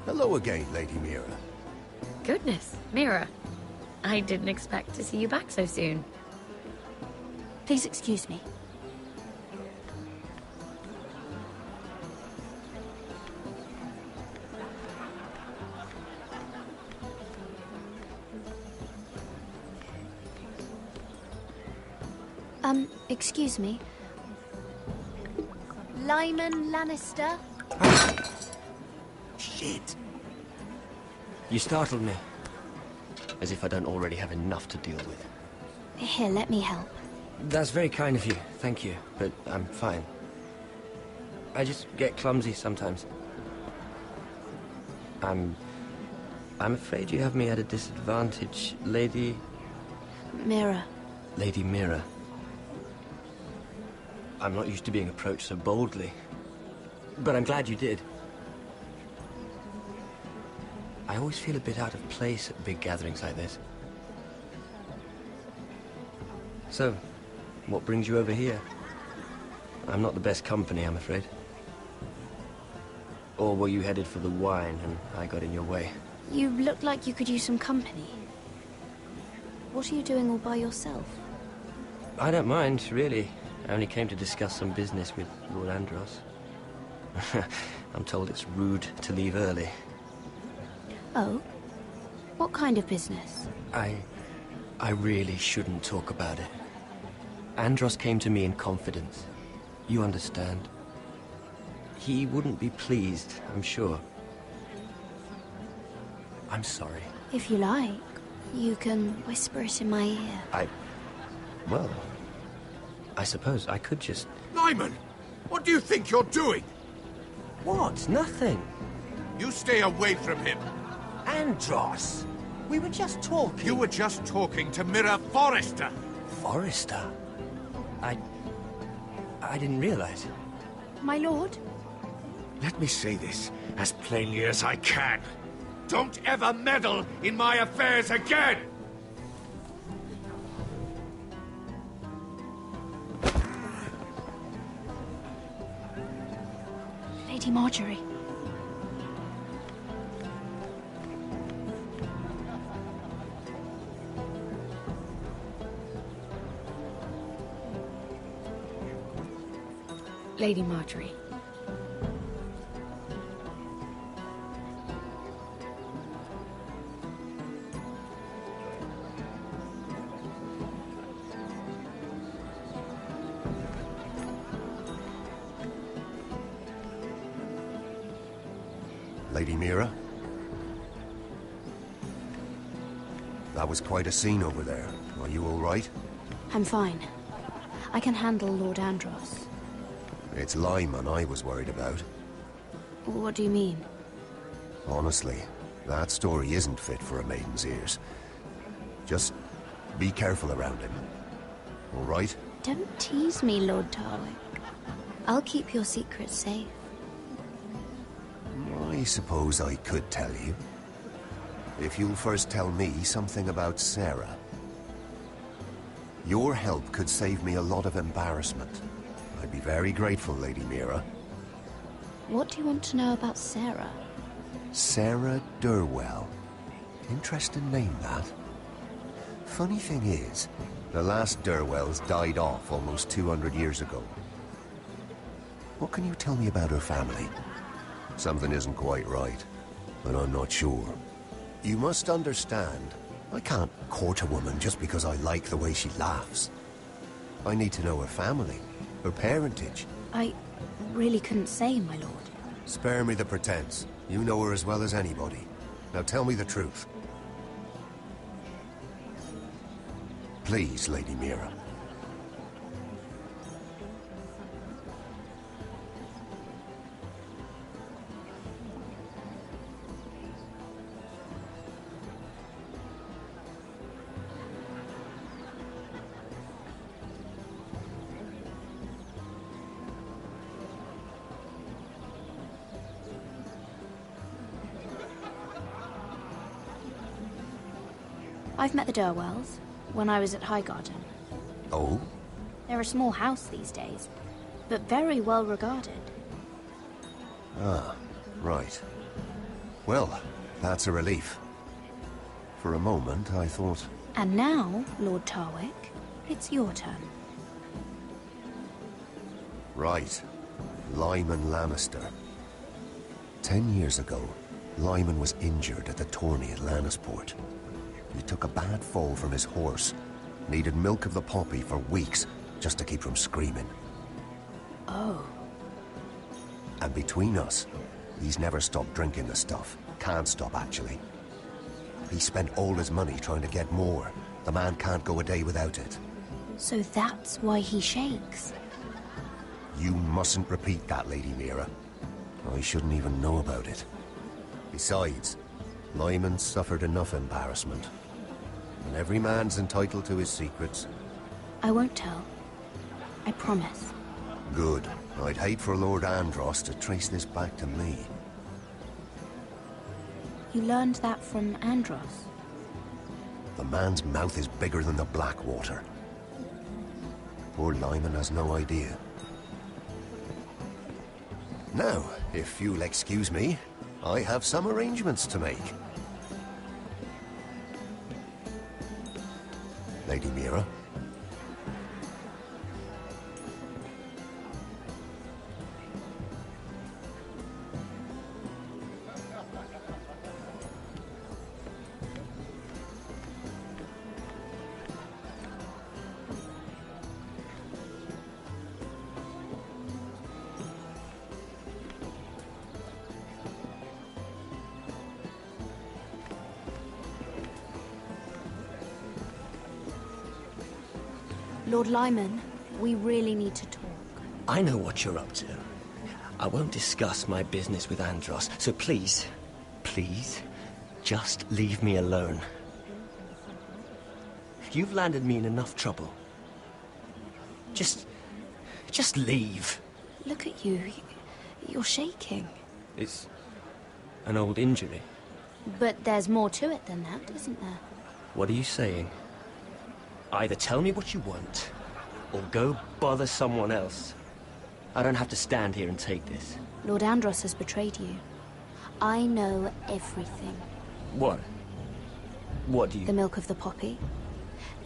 Hello again, Lady Mira. Goodness, Mira. I didn't expect to see you back so soon. Please excuse me. Excuse me. Lyman Lannister? Shit. You startled me. As if I don't already have enough to deal with. Here, let me help. That's very kind of you, thank you, but I'm fine. I just get clumsy sometimes. I'm afraid you have me at a disadvantage, Lady... Mira. Lady Mira. I'm not used to being approached so boldly, but I'm glad you did. I always feel a bit out of place at big gatherings like this. So, what brings you over here? I'm not the best company, I'm afraid. Or were you headed for the wine and I got in your way? You look like you could use some company. What are you doing all by yourself? I don't mind, really. I only came to discuss some business with Lord Andros. I'm told it's rude to leave early. Oh? What kind of business? I really shouldn't talk about it. Andros came to me in confidence. You understand? He wouldn't be pleased, I'm sure. I'm sorry. If you like, you can whisper it in my ear. Well, I suppose I could just... Lyman! What do you think you're doing? What? Nothing. You stay away from him. Andros! We were just talking. You were just talking to Mira Forrester. Forrester? I didn't realize. My lord? Let me say this as plainly as I can. Don't ever meddle in my affairs again! Lady Marjorie. Lady Marjorie. Lady Mira? That was quite a scene over there. Are you all right? I'm fine. I can handle Lord Andros. It's Lyman I was worried about. What do you mean? Honestly, that story isn't fit for a maiden's ears. Just be careful around him. All right? Don't tease me, Lord Tarwick. I'll keep your secret safe. I suppose I could tell you. If you'll first tell me something about Sarah. Your help could save me a lot of embarrassment. I'd be very grateful, Lady Mira. What do you want to know about Sarah? Sarah Durwell. Interesting name, that. Funny thing is, the last Durwells died off almost 200 years ago. What can you tell me about her family? Something isn't quite right, but I'm not sure. You must understand, I can't court a woman just because I like the way she laughs. I need to know her family, her parentage. I really couldn't say, my lord. Spare me the pretense. You know her as well as anybody. Now tell me the truth. Please, Lady Mira. I've met the Durwells when I was at Highgarden. Oh? They're a small house these days, but very well regarded. Ah, right. Well, that's a relief. For a moment, I thought... And now, Lord Tarwick, it's your turn. Right. Lyman Lannister. 10 years ago, Lyman was injured at the tourney at Lannisport. He took a bad fall from his horse. Needed milk of the poppy for weeks, just to keep from screaming. Oh. And between us, he's never stopped drinking the stuff. Can't stop, actually. He spent all his money trying to get more. The man can't go a day without it. So that's why he shakes. You mustn't repeat that, Lady Mira. I shouldn't even know about it. Besides, Lyman suffered enough embarrassment. And every man's entitled to his secrets. I won't tell. I promise. Good. I'd hate for Lord Andros to trace this back to me. You learned that from Andros? The man's mouth is bigger than the Blackwater. Poor Lyman has no idea. Now, if you'll excuse me, I have some arrangements to make. Lady Mira? Lord Lyman, we really need to talk. I know what you're up to. I won't discuss my business with Andros, so please, please, just leave me alone. You've landed me in enough trouble. Just leave. Look at you. You're shaking. It's an old injury. But there's more to it than that, isn't there? What are you saying? Either tell me what you want, or go bother someone else. I don't have to stand here and take this. Lord Andros has betrayed you. I know everything. What? What do you... The milk of the poppy.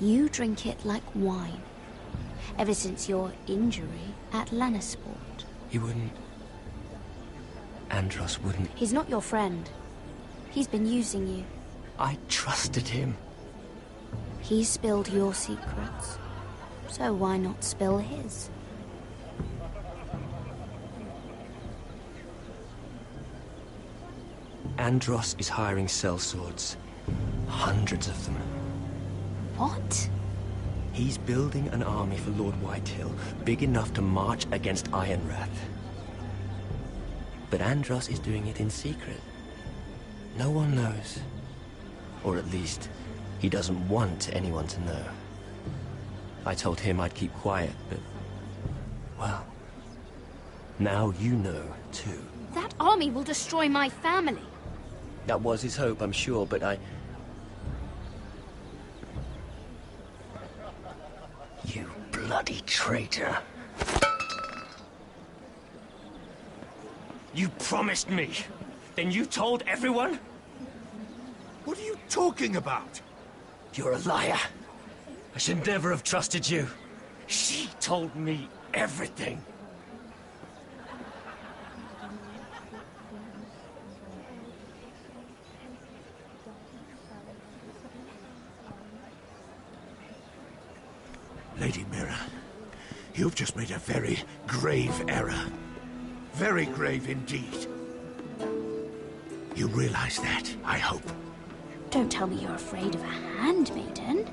You drink it like wine. Ever since your injury at Lannisport. He wouldn't... Andros wouldn't... He's not your friend. He's been using you. I trusted him. He spilled your secrets, so why not spill his? Andros is hiring sellswords. Hundreds of them. What? He's building an army for Lord Whitehill, big enough to march against Ironrath. But Andros is doing it in secret. No one knows. Or at least... he doesn't want anyone to know. I told him I'd keep quiet, but... well... now you know, too. That army will destroy my family. That was his hope, I'm sure, but I... You bloody traitor. You promised me! Then you told everyone? What are you talking about? You're a liar. I should never have trusted you. She told me everything. Lady Mira, you've just made a very grave error. Very grave indeed. You realize that, I hope. Don't tell me you're afraid of a handmaiden.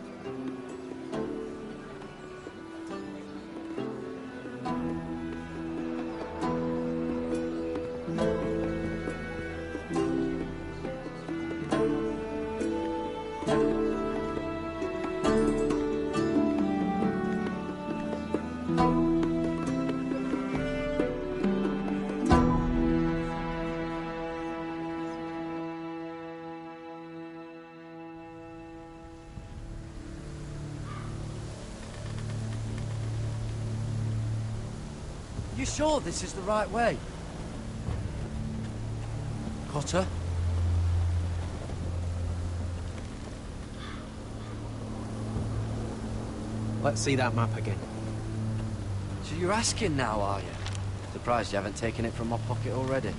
You sure this is the right way? Cotter? Let's see that map again. So you're asking now, are you? Surprised you haven't taken it from my pocket already.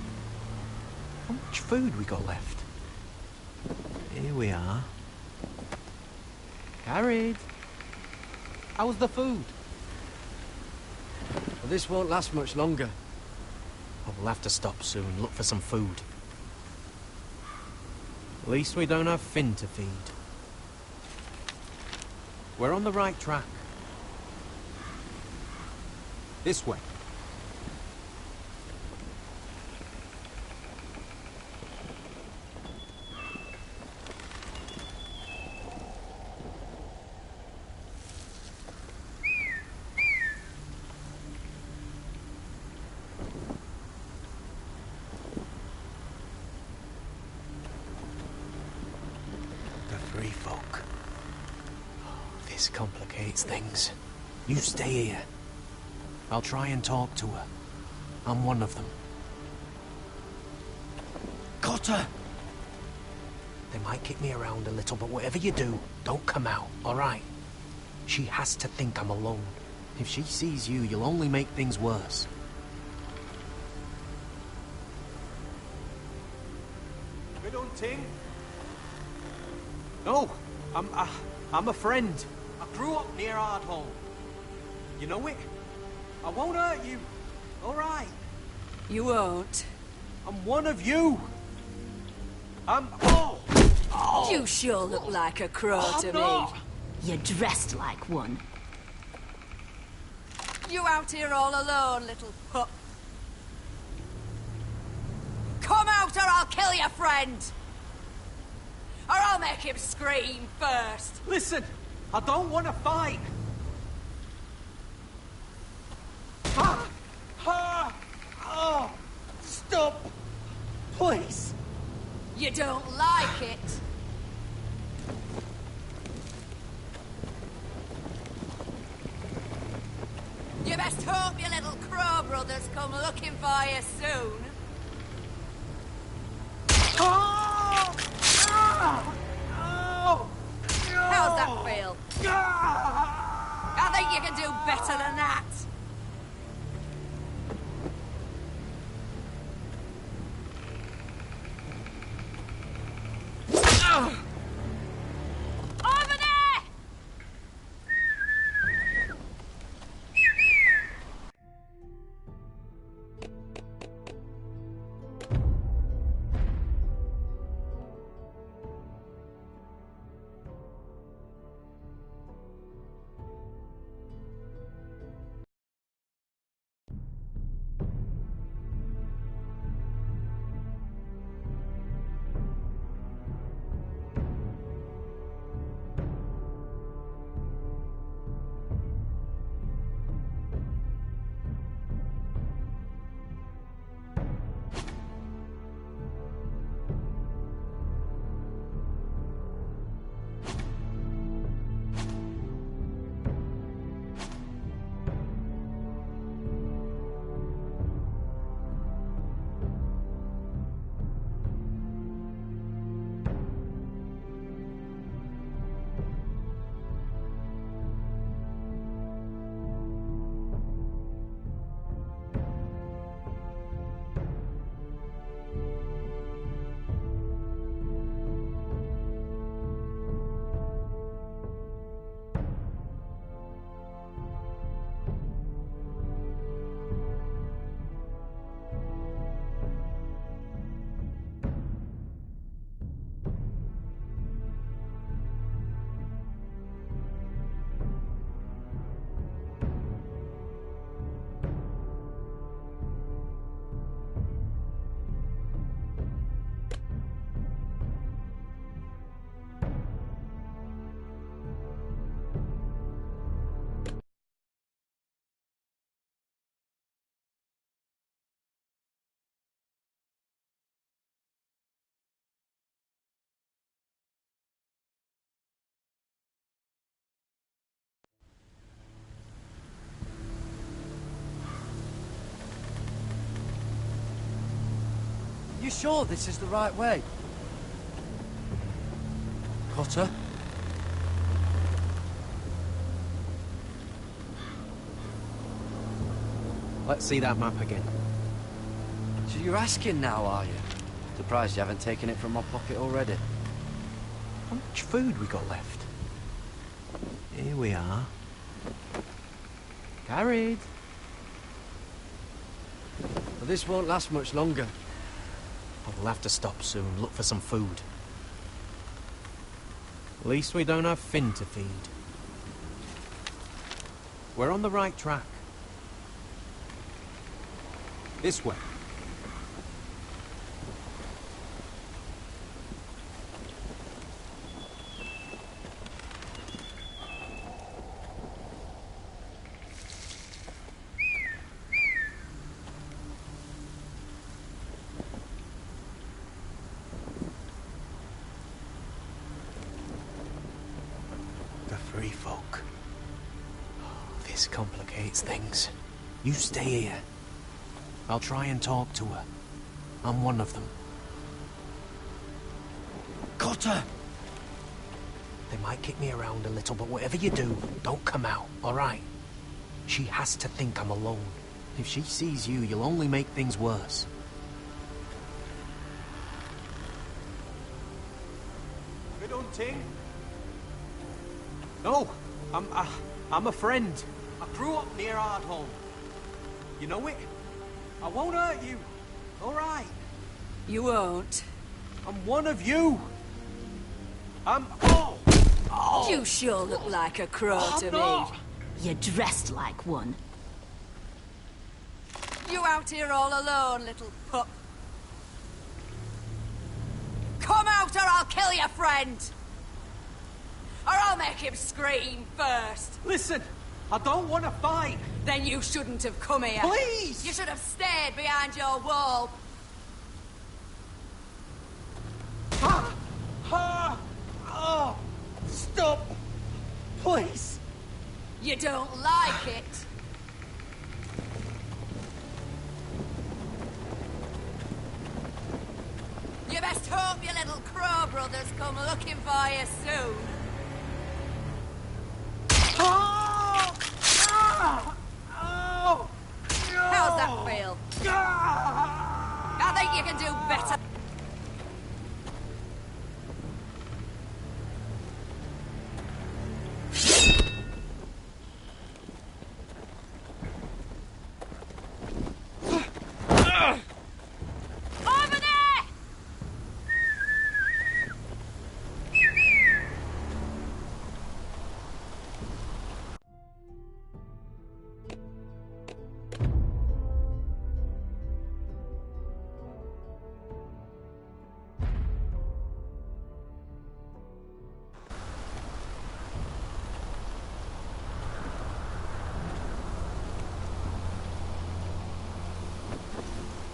How much food we got left? Here we are. Carried. How was the food? Well, this won't last much longer. Oh, we'll have to stop soon, look for some food. At least we don't have Finn to feed. We're on the right track. This way. Free folk. This complicates things. You stay here. I'll try and talk to her. I'm one of them. Got her! They might kick me around a little, but whatever you do, don't come out, alright? She has to think I'm alone. If she sees you, you'll only make things worse. Good hunting. No, I'm a friend. I grew up near Ardhall. You know it? I won't hurt you. All right. You won't. I'm one of you. I'm... Oh! You sure look like a crow to not. me. You're dressed like one. You out here all alone, little pup? Come out or I'll kill your friend! Or I'll make him scream first! Listen, I don't want to fight. Oh, stop, please. You don't like it? You best hope your little crow brothers come looking for you soon. How's that feel? I think you can do better than that. Over there! You sure this is the right way? Potter? Let's see that map again. So you're asking now, are you? Surprised you haven't taken it from my pocket already. How much food we got left? Here we are. Carried. But this won't last much longer. We'll have to stop soon, look for some food. At least we don't have Finn to feed. We're on the right track. This way. The free folk. This complicates things. You stay here. I'll try and talk to her. I'm one of them. Got her! They might kick me around a little, but whatever you do, don't come out, alright? She has to think I'm alone. If she sees you, you'll only make things worse. Good hunting. No, I'm a friend. I grew up near Ardholm. You know it? I won't hurt you. All right. You won't. I'm one of you. I'm... Oh! You sure look like a crow to me. You're dressed like one. You out here all alone, little pup? Come out or I'll kill your friend! Or I'll make him scream first. Listen, I don't want to fight. Then you shouldn't have come here. Please! You should have stayed behind your wall. Oh, stop! Please! You don't like it. You best hope your little crow brothers come looking for you soon. How's that feel? I think you can do better. Over there!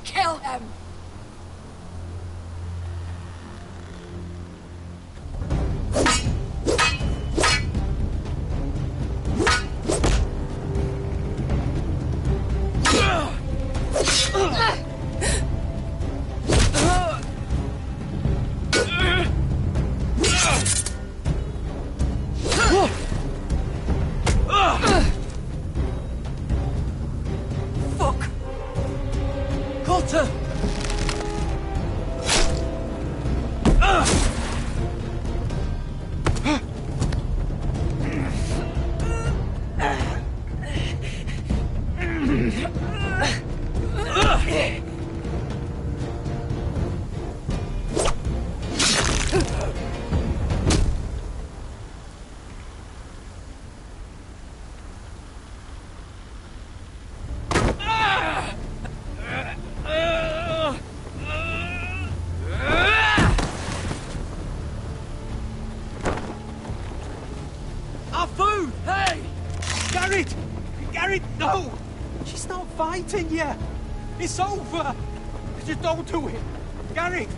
Kill him! Fuck! Cotter! Our food! Hey! Garrett! Garrett, no! She's not fighting yet! It's over! Just don't do it! Garrett!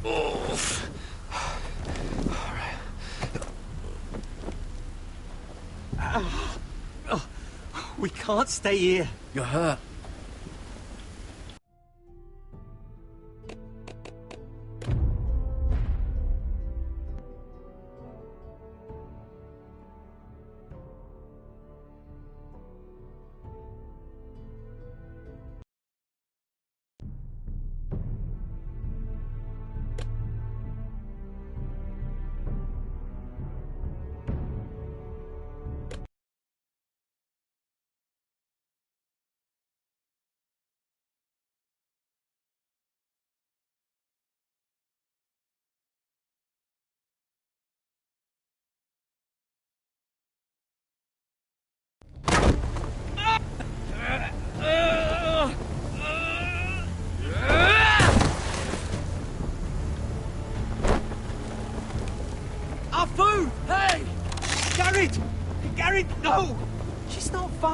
Oof. We can't stay here. You're hurt.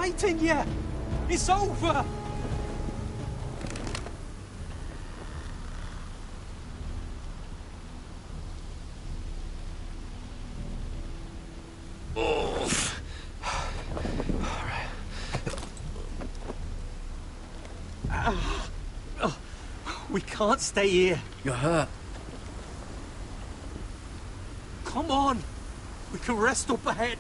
fighting yet. It's over. We can't stay here. You're hurt. Come on. We can rest up ahead.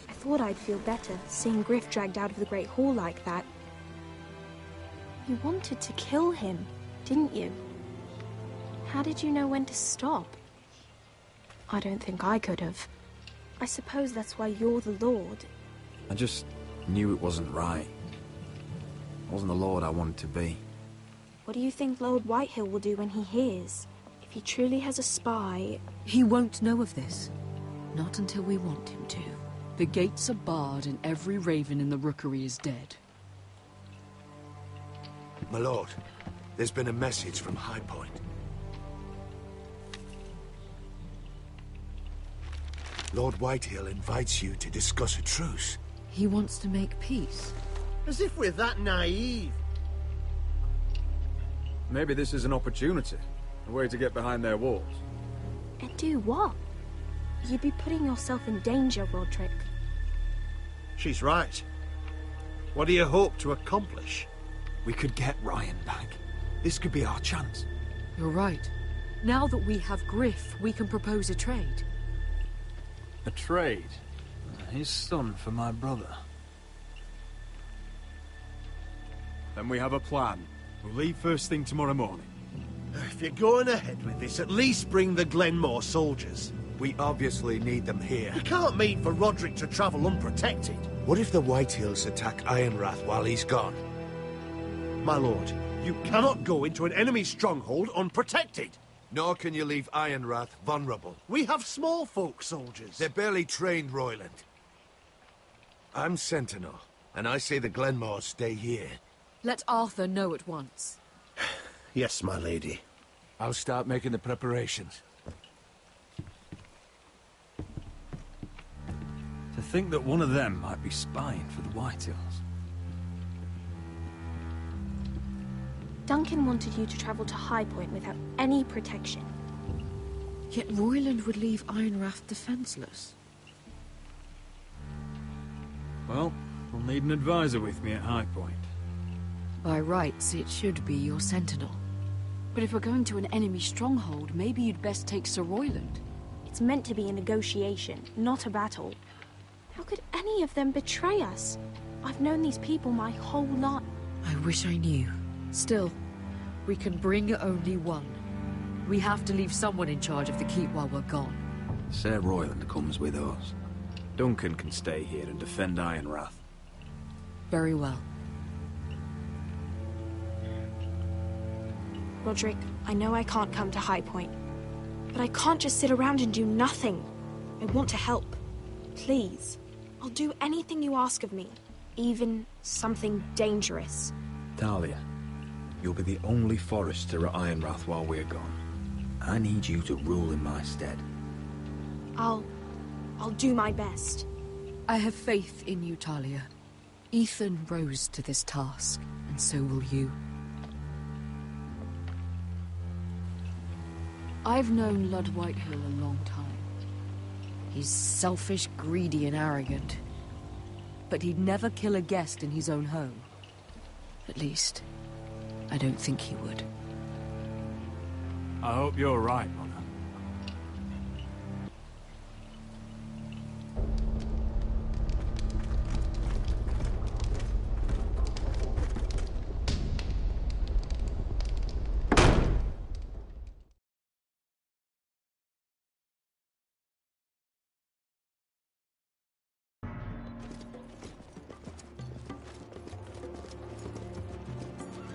I thought I'd feel better, seeing Griff dragged out of the Great Hall like that. You wanted to kill him, didn't you? How did you know when to stop? I don't think I could have. I suppose that's why you're the Lord. I just knew it wasn't right. I wasn't the Lord I wanted to be. What do you think Lord Whitehill will do when he hears? If he truly has a spy... He won't know of this. Not until we want him to. The gates are barred and every raven in the rookery is dead. My lord, there's been a message from High Point. Lord Whitehill invites you to discuss a truce. He wants to make peace. As if we're that naive. Maybe this is an opportunity. A way to get behind their walls. And do what? You'd be putting yourself in danger, Roderick. She's right. What do you hope to accomplish? We could get Ryan back. This could be our chance. You're right. Now that we have Griff, we can propose a trade. A trade? His son for my brother. Then we have a plan. We'll leave first thing tomorrow morning. If you're going ahead with this, at least bring the Glenmore soldiers. We obviously need them here. You can't mean for Roderick to travel unprotected. What if the Whitehills attack Ironrath while he's gone? My lord, you cannot go into an enemy stronghold unprotected. Nor can you leave Ironrath vulnerable. We have small folk soldiers. They're barely trained, Royland. I'm Sentinel, and I say the Glenmores stay here. Let Arthur know at once. Yes, my lady. I'll start making the preparations. To think that one of them might be spying for the Whitehills. Duncan wanted you to travel to High Point without any protection. Yet Royland would leave Ironrath defenseless. Well, we'll need an advisor with me at High Point. By rights, it should be your Sentinel. But if we're going to an enemy stronghold, maybe you'd best take Sir Royland. It's meant to be a negotiation, not a battle. How could any of them betray us? I've known these people my whole life. I wish I knew. Still, we can bring only one. We have to leave someone in charge of the keep while we're gone. Sir Royland comes with us. Duncan can stay here and defend Ironrath. Very well. Roderick, I know I can't come to High Point, but I can't just sit around and do nothing. I want to help. Please. I'll do anything you ask of me, even something dangerous. Talia, you'll be the only forester at Ironrath while we're gone. I need you to rule in my stead. I'll do my best. I have faith in you, Talia. Ethan rose to this task, and so will you. I've known Lord Whitehill a long time. He's selfish, greedy, and arrogant. But he'd never kill a guest in his own home. At least, I don't think he would. I hope you're right, Mother.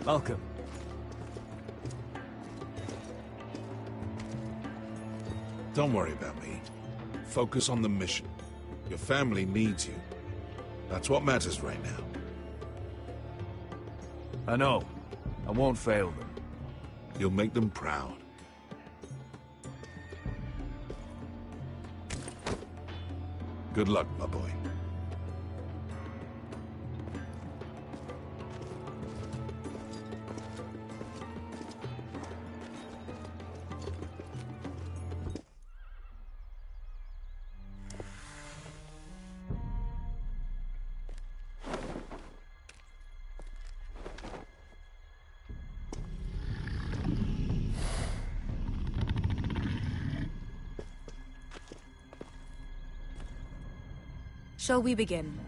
Welcome. Don't worry about me. Focus on the mission. Your family needs you. That's what matters right now. I know. I won't fail them. You'll make them proud. Good luck, my boy. Shall we begin?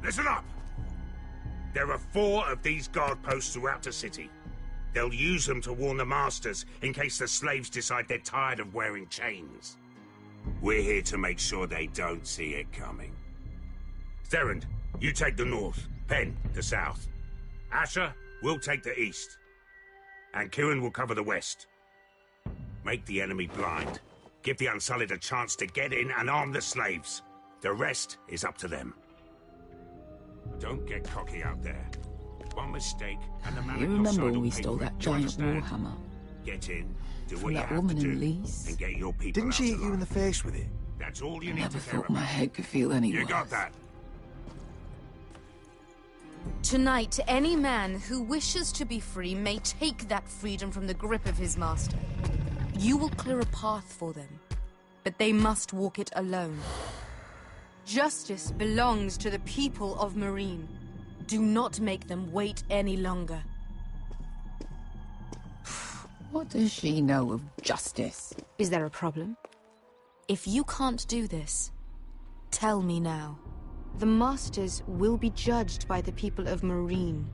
Listen up! There are 4 of these guard posts throughout the city. They'll use them to warn the masters in case the slaves decide they're tired of wearing chains. We're here to make sure they don't see it coming. Therend, you take the north. Penn, the south. Asher, we'll take the east. And Kieran will cover the west. Make the enemy blind. Give the Unsullied a chance to get in and arm the slaves. The rest is up to them. Don't get cocky out there. One mistake, and the man You at your remember side when will we pay stole for it. that Do you giant understand? warhammer? Get in, do From what you that have woman to in do, Lee's? and get your people Didn't out she hit you alive. in the face with it? That's all you need Never to care thought my about. head could feel any You worse. got that? Tonight, any man who wishes to be free may take that freedom from the grip of his master. You will clear a path for them, but they must walk it alone. Justice belongs to the people of Marine. Do not make them wait any longer. What does she know of justice? Is there a problem? If you can't do this, tell me now. The Masters will be judged by the people of Marine,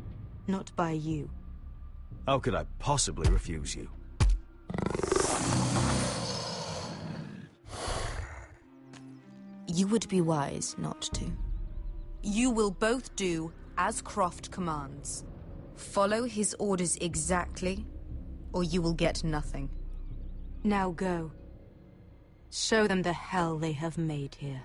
not by you. How could I possibly refuse you? You would be wise not to. You will both do as Croft commands. Follow his orders exactly, or you will get nothing. Now go. Show them the hell they have made here.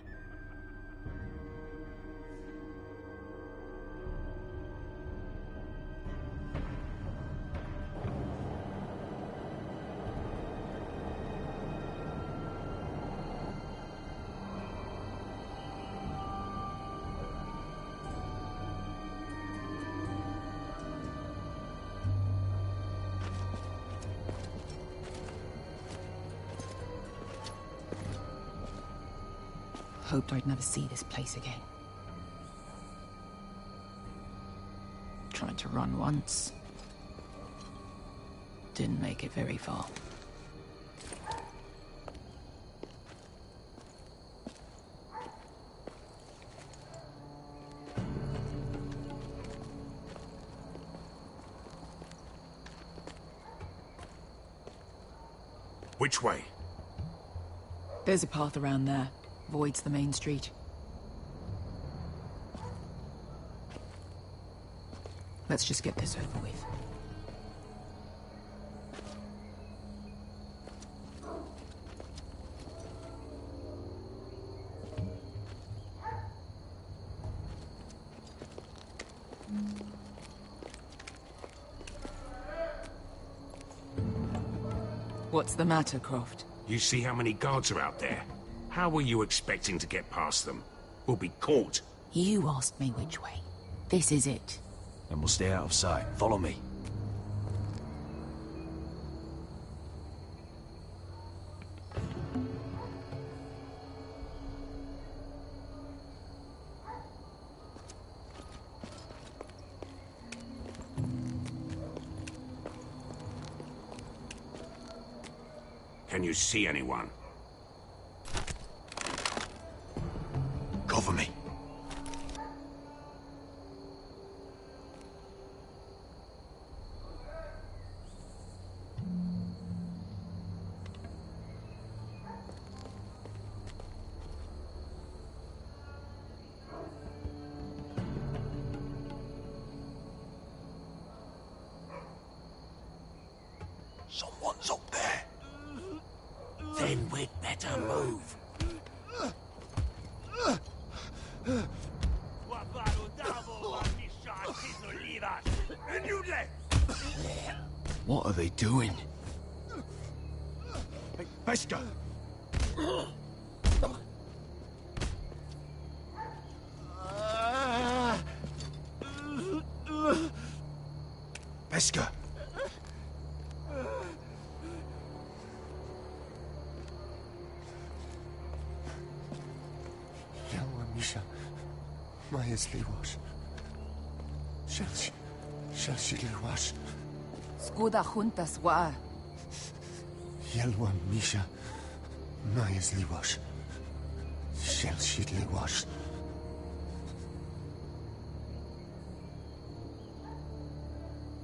Hoped I'd never see this place again. Tried to run once. Didn't make it very far. Which way? There's a path around there. Voids the main street. Let's just get this over with. What's the matter, Croft? You see how many guards are out there? How were you expecting to get past them? We'll be caught. You asked me which way. This is it. And we'll stay out of sight. Follow me. Can you see anyone? Cover me. Someone's up there. Then we'd better move. What are they doing? Hey, Pesca! Pesca! Misha, Maya's Liwash. Shall she Liwash? Skuda juntas wa. Yelwa Misha, Maya's Liwash. Shall she Liwash?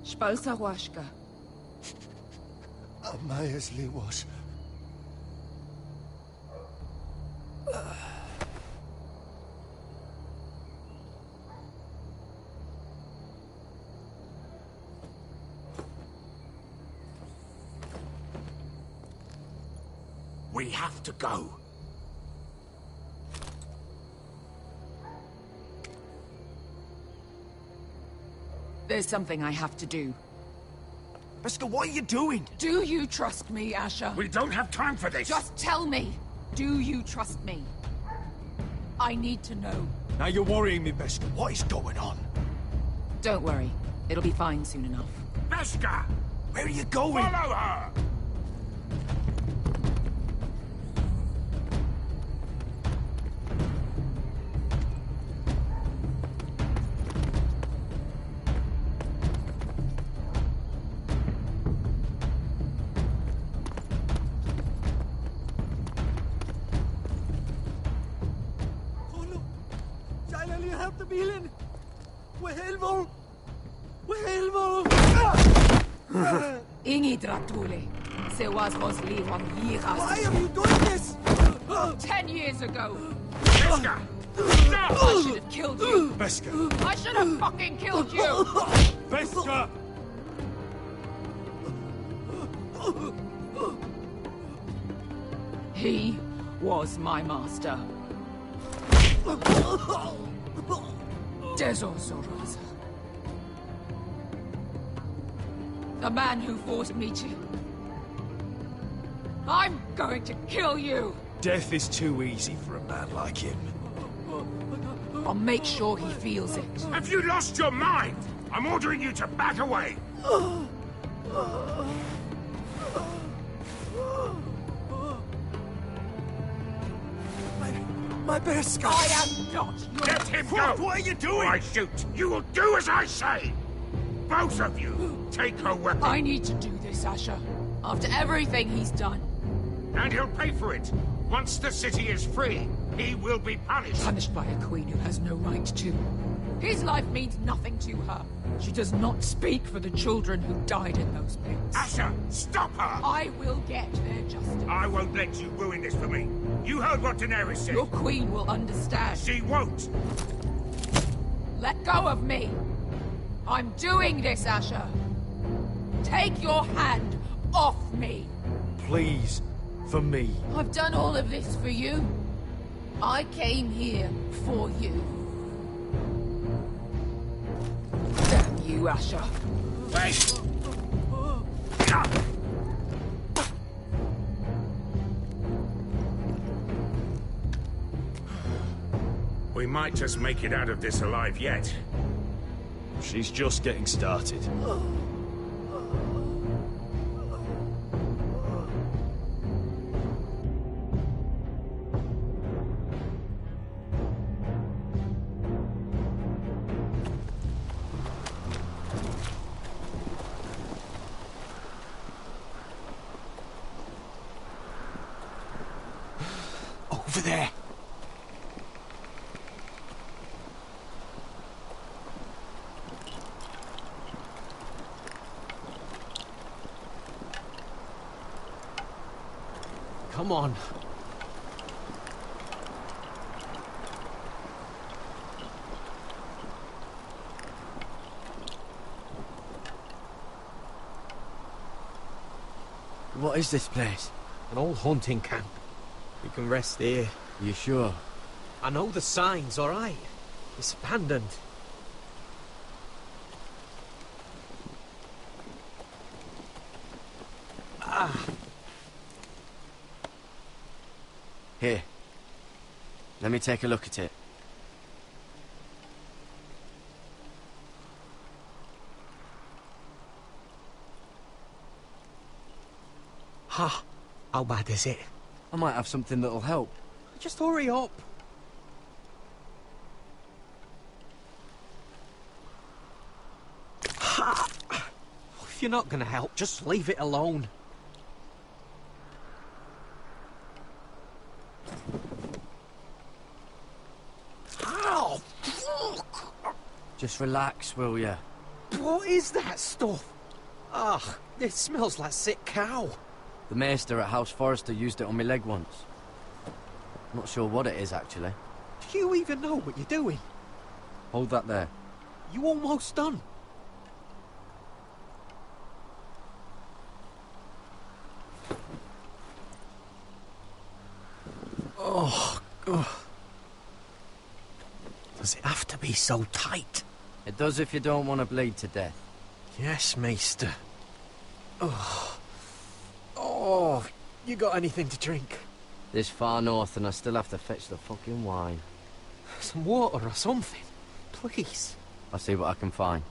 Spalsa washka. Maya's Liwash. We have to go. There's something I have to do. Pesca, what are you doing? Do you trust me, Asher? We don't have time for this. Just tell me. Do you trust me? I need to know. Now you're worrying me, Pesca. What is going on? Don't worry. It'll be fine soon enough. Pesca! Where are you going? Follow her! Ingi Dratule. Se was Roslivan Yiras. Why are you doing this? 10 years ago. Pesca! Stop! I should have killed you. Pesca! I should have fucking killed you. Pesca! He was my master. Dezozoraza. The man who forced me to... I'm going to kill you! Death is too easy for a man like him. I'll make sure he feels it. Have you lost your mind? I'm ordering you to back away! My Pesca! I am not your... Let him go! What are you doing? Or I shoot! You will do as I say! Both of you, take her weapon. I need to do this, Asher. After everything he's done. And he'll pay for it. Once the city is free, he will be punished. Punished by a queen who has no right to. His life means nothing to her. She does not speak for the children who died in those pits. Asher, stop her! I will get their justice. I won't let you ruin this for me. You heard what Daenerys said. Your queen will understand. She won't. Let go of me. I'm doing this, Asher. Take your hand off me. Please, for me. I've done all of this for you. I came here for you. Damn you, Asher. Wait! We might just make it out of this alive yet. She's just getting started. Over there! Come on. What is this place? An old hunting camp. We can rest here. You sure? I know the signs, all right? It's abandoned. Here. Let me take a look at it. Ha! How bad is it? I might have something that'll help. Just hurry up. Ha! If you're not gonna help, just leave it alone. Ow! Fuck! Just relax, will ya? What is that stuff? Ugh, it smells like sick cow. The maester at House Forrester used it on my leg once. Not sure what it is, actually. Do you even know what you're doing? Hold that there. You almost done. Oh, ugh. Does it have to be so tight? It does if you don't want to bleed to death. Yes, Maester. Oh. Oh, you got anything to drink? This far north and I still have to fetch the fucking wine. Some water or something, please. I'll see what I can find.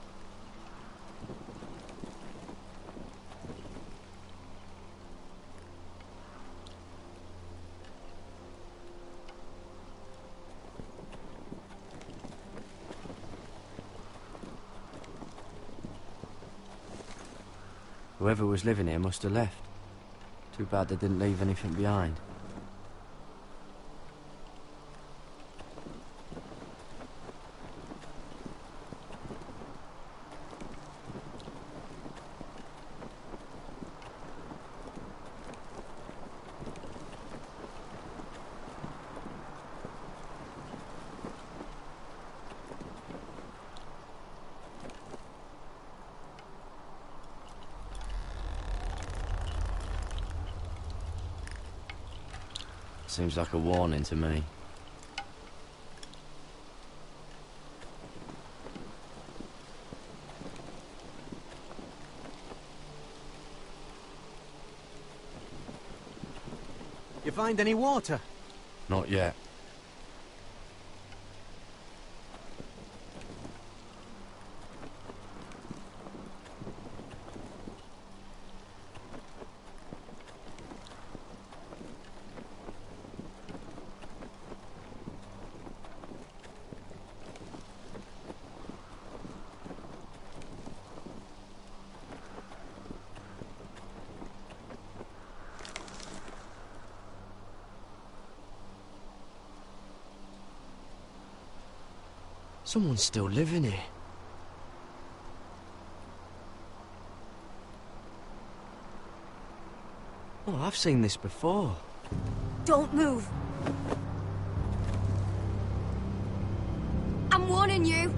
Whoever was living here must have left. Too bad they didn't leave anything behind. Seems like a warning to me. You find any water? Not yet. Someone's still living here. Oh, I've seen this before. Don't move. I'm warning you.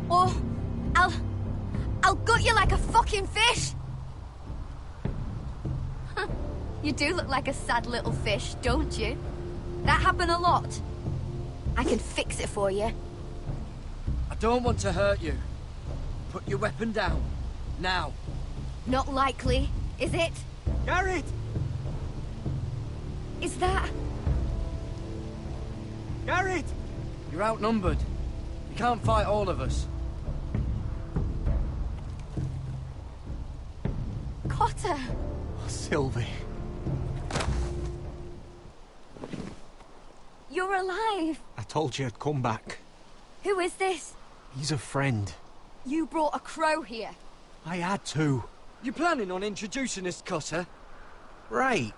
Or I'll gut you like a fucking fish. You do look like a sad little fish, don't you? That happen a lot. I can fix it for you. I don't want to hurt you. Put your weapon down. Now. Not likely, is it? Garrett! Is that... Garrett! You're outnumbered. You can't fight all of us. Cotter! Oh, Sylvie. You're alive! I told you I'd come back. Who is this? He's a friend. You brought a crow here. I had to. You planning on introducing this cutter? Right.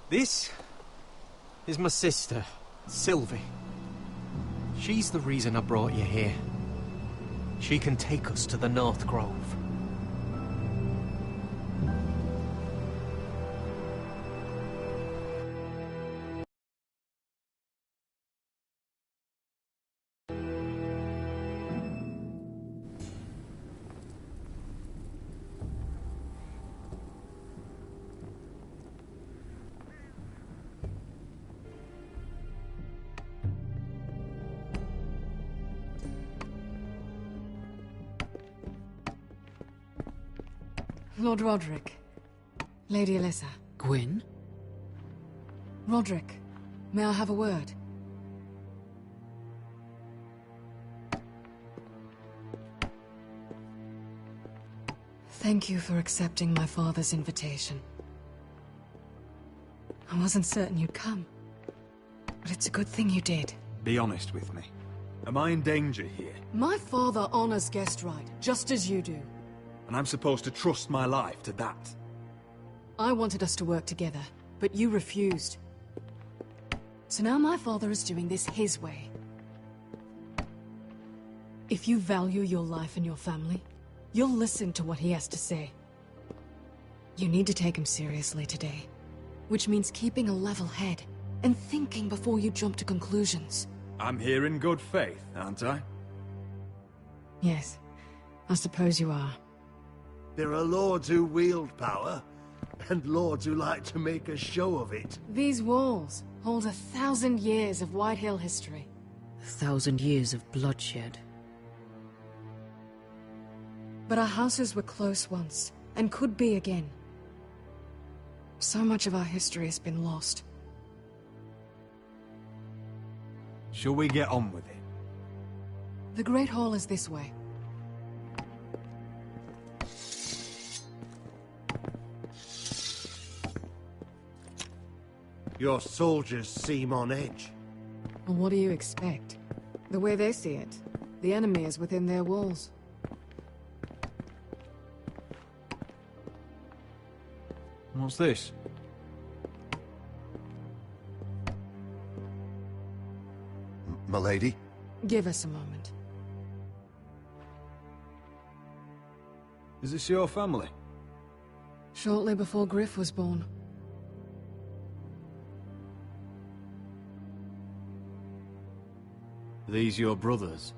This is my sister, Sylvie. She's the reason I brought you here. She can take us to the North Grove. Lord Roderick. Lady Alyssa. Gwyn? Roderick, may I have a word? Thank you for accepting my father's invitation. I wasn't certain you'd come, but it's a good thing you did. Be honest with me. Am I in danger here? My father honors guest right, just as you do. And I'm supposed to trust my life to that? I wanted us to work together, but you refused. So now my father is doing this his way. If you value your life and your family, you'll listen to what he has to say. You need to take him seriously today, which means keeping a level head and thinking before you jump to conclusions. I'm here in good faith, aren't I? Yes, I suppose you are. There are lords who wield power, and lords who like to make a show of it. These walls hold 1,000 years of White Hill history. 1,000 years of bloodshed. But our houses were close once, and could be again. So much of our history has been lost. Shall we get on with it? The Great Hall is this way. Your soldiers seem on edge. Well, what do you expect? The way they see it, the enemy is within their walls. What's this? Milady? Give us a moment. Is this your family? Shortly before Griff was born. These your brothers?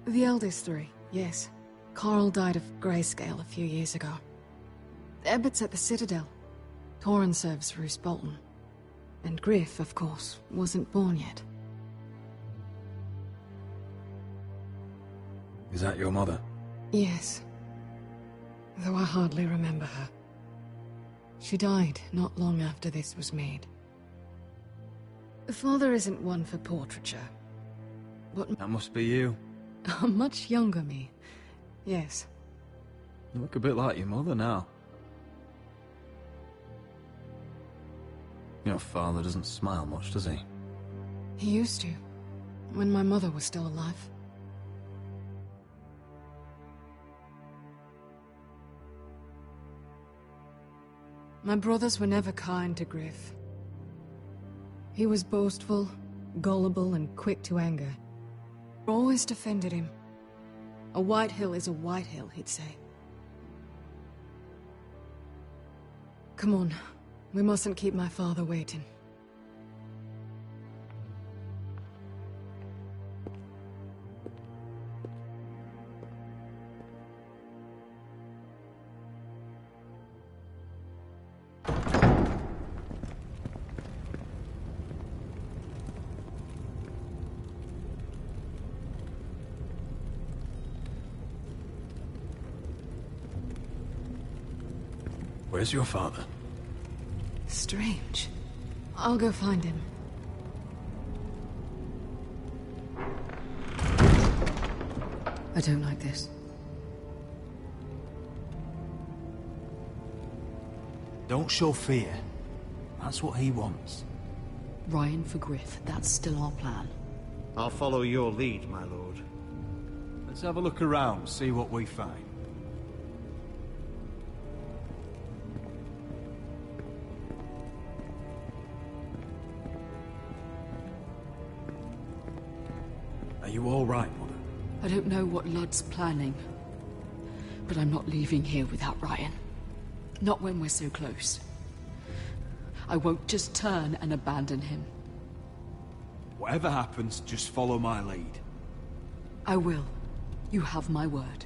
The eldest three, yes. Carl died of grayscale a few years ago. Ebbett's at the Citadel. Torrin serves Roose Bolton. And Griff, of course, wasn't born yet. Is that your mother? Yes. Though I hardly remember her. She died not long after this was made. Father isn't one for portraiture. But that must be you. a much younger me. Yes. You look a bit like your mother now. Your father doesn't smile much, does he? He used to, when my mother was still alive. My brothers were never kind to Griff. He was boastful, gullible, and quick to anger. Always defended him. A White Hill is a White Hill, he'd say. Come on. We mustn't keep my father waiting. Where's your father? Strange. I'll go find him. I don't like this. Don't show fear. That's what he wants. Ryan for Griff, that's still our plan. I'll follow your lead, my lord. Let's have a look around, see what we find. Are you all right, Mother? I don't know what Ludd's planning, but I'm not leaving here without Ryan. Not when we're so close. I won't just turn and abandon him. Whatever happens, just follow my lead. I will. You have my word.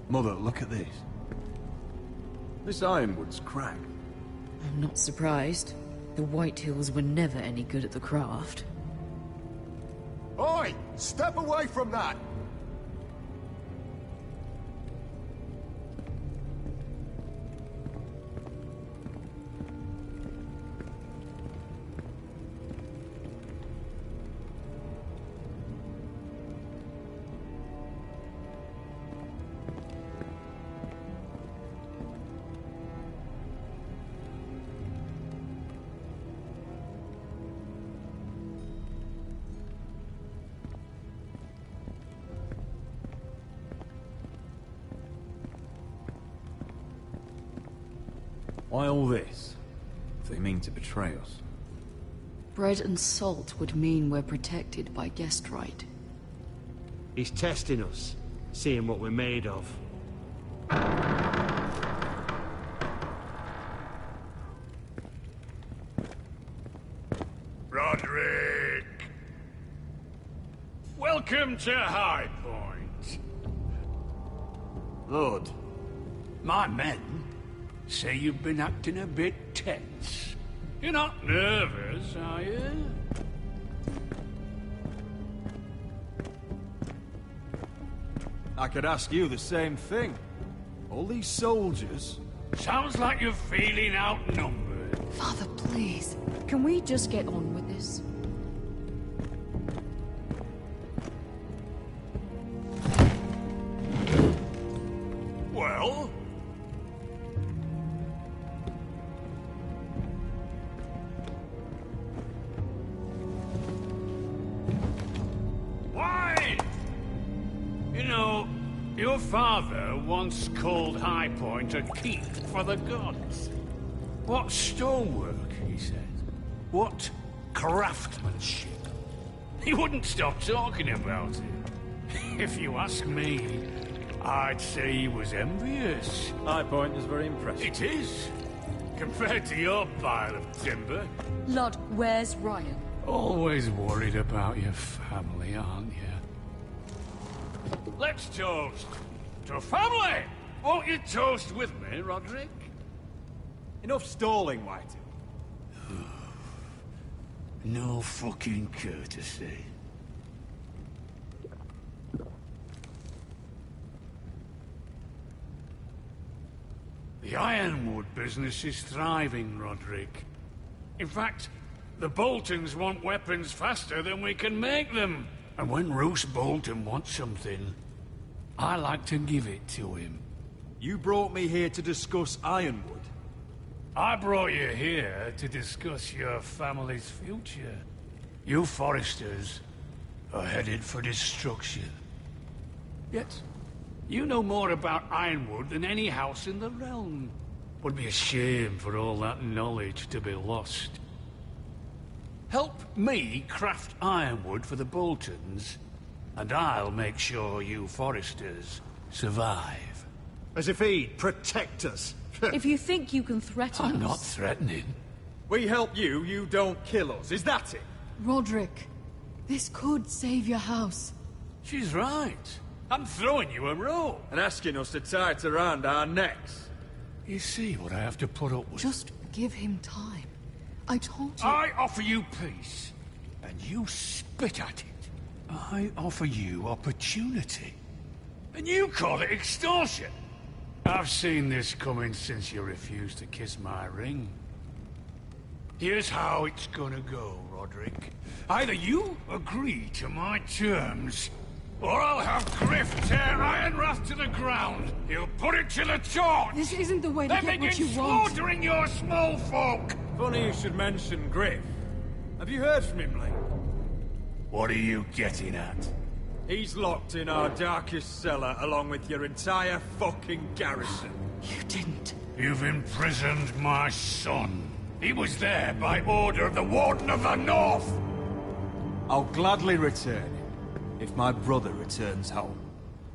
Mother, look at this. This ironwood's cracked. I'm not surprised. The White Hills were never any good at the craft. Oi! Step away from that! Why all this? If they mean to betray us. Bread and salt would mean we're protected by guest right. He's testing us, seeing what we're made of. Roderick! Welcome to High Point. Lord, my men say you've been acting a bit tense. You're not nervous, are you? I could ask you the same thing. All these soldiers... Sounds like you're feeling outnumbered. Father, please. Can we just get on with this? Well? Why? You know, your father once called High Point a keep for the gods. What stonework, he said. What craftsmanship. He wouldn't stop talking about it. If you ask me, I'd say he was envious. High Point is very impressive. It is. Compared to your pile of timber. Lord, where's Ryan? Always worried about your family, aren't you? Let's toast to family! Won't you toast with me, Roderick? Enough stalling, Whitey. No fucking courtesy. The ironwood business is thriving, Roderick. In fact, the Boltons want weapons faster than we can make them. And when Roose Bolton wants something, I like to give it to him. You brought me here to discuss ironwood. I brought you here to discuss your family's future. You Foresters are headed for destruction. Yet, you know more about ironwood than any house in the realm. Would be a shame for all that knowledge to be lost. Help me craft ironwood for the Boltons, and I'll make sure you Foresters survive. As if he'd protect us. If you think you can threaten us... I'm not threatening. We help you, you don't kill us. Is that it? Roderick, this could save your house. She's right. I'm throwing you a rope. And asking us to tie it around our necks. You see what I have to put up with? Just give him time. I told you... I offer you peace, and you spit at it. I offer you opportunity, and you call it extortion. I've seen this coming since you refused to kiss my ring. Here's how it's gonna go, Roderick. Either you agree to my terms, or I'll have Griff tear Ironrath to the ground. He'll put it to the torch. This isn't the way to then get what begin you want. slaughtering your small folk. Funny you should mention Griff. Have you heard from him lately? What are you getting at? He's locked in our darkest cellar along with your entire fucking garrison. You didn't. You've imprisoned my son. He was there by order of the Warden of the North. I'll gladly return him, if my brother returns home.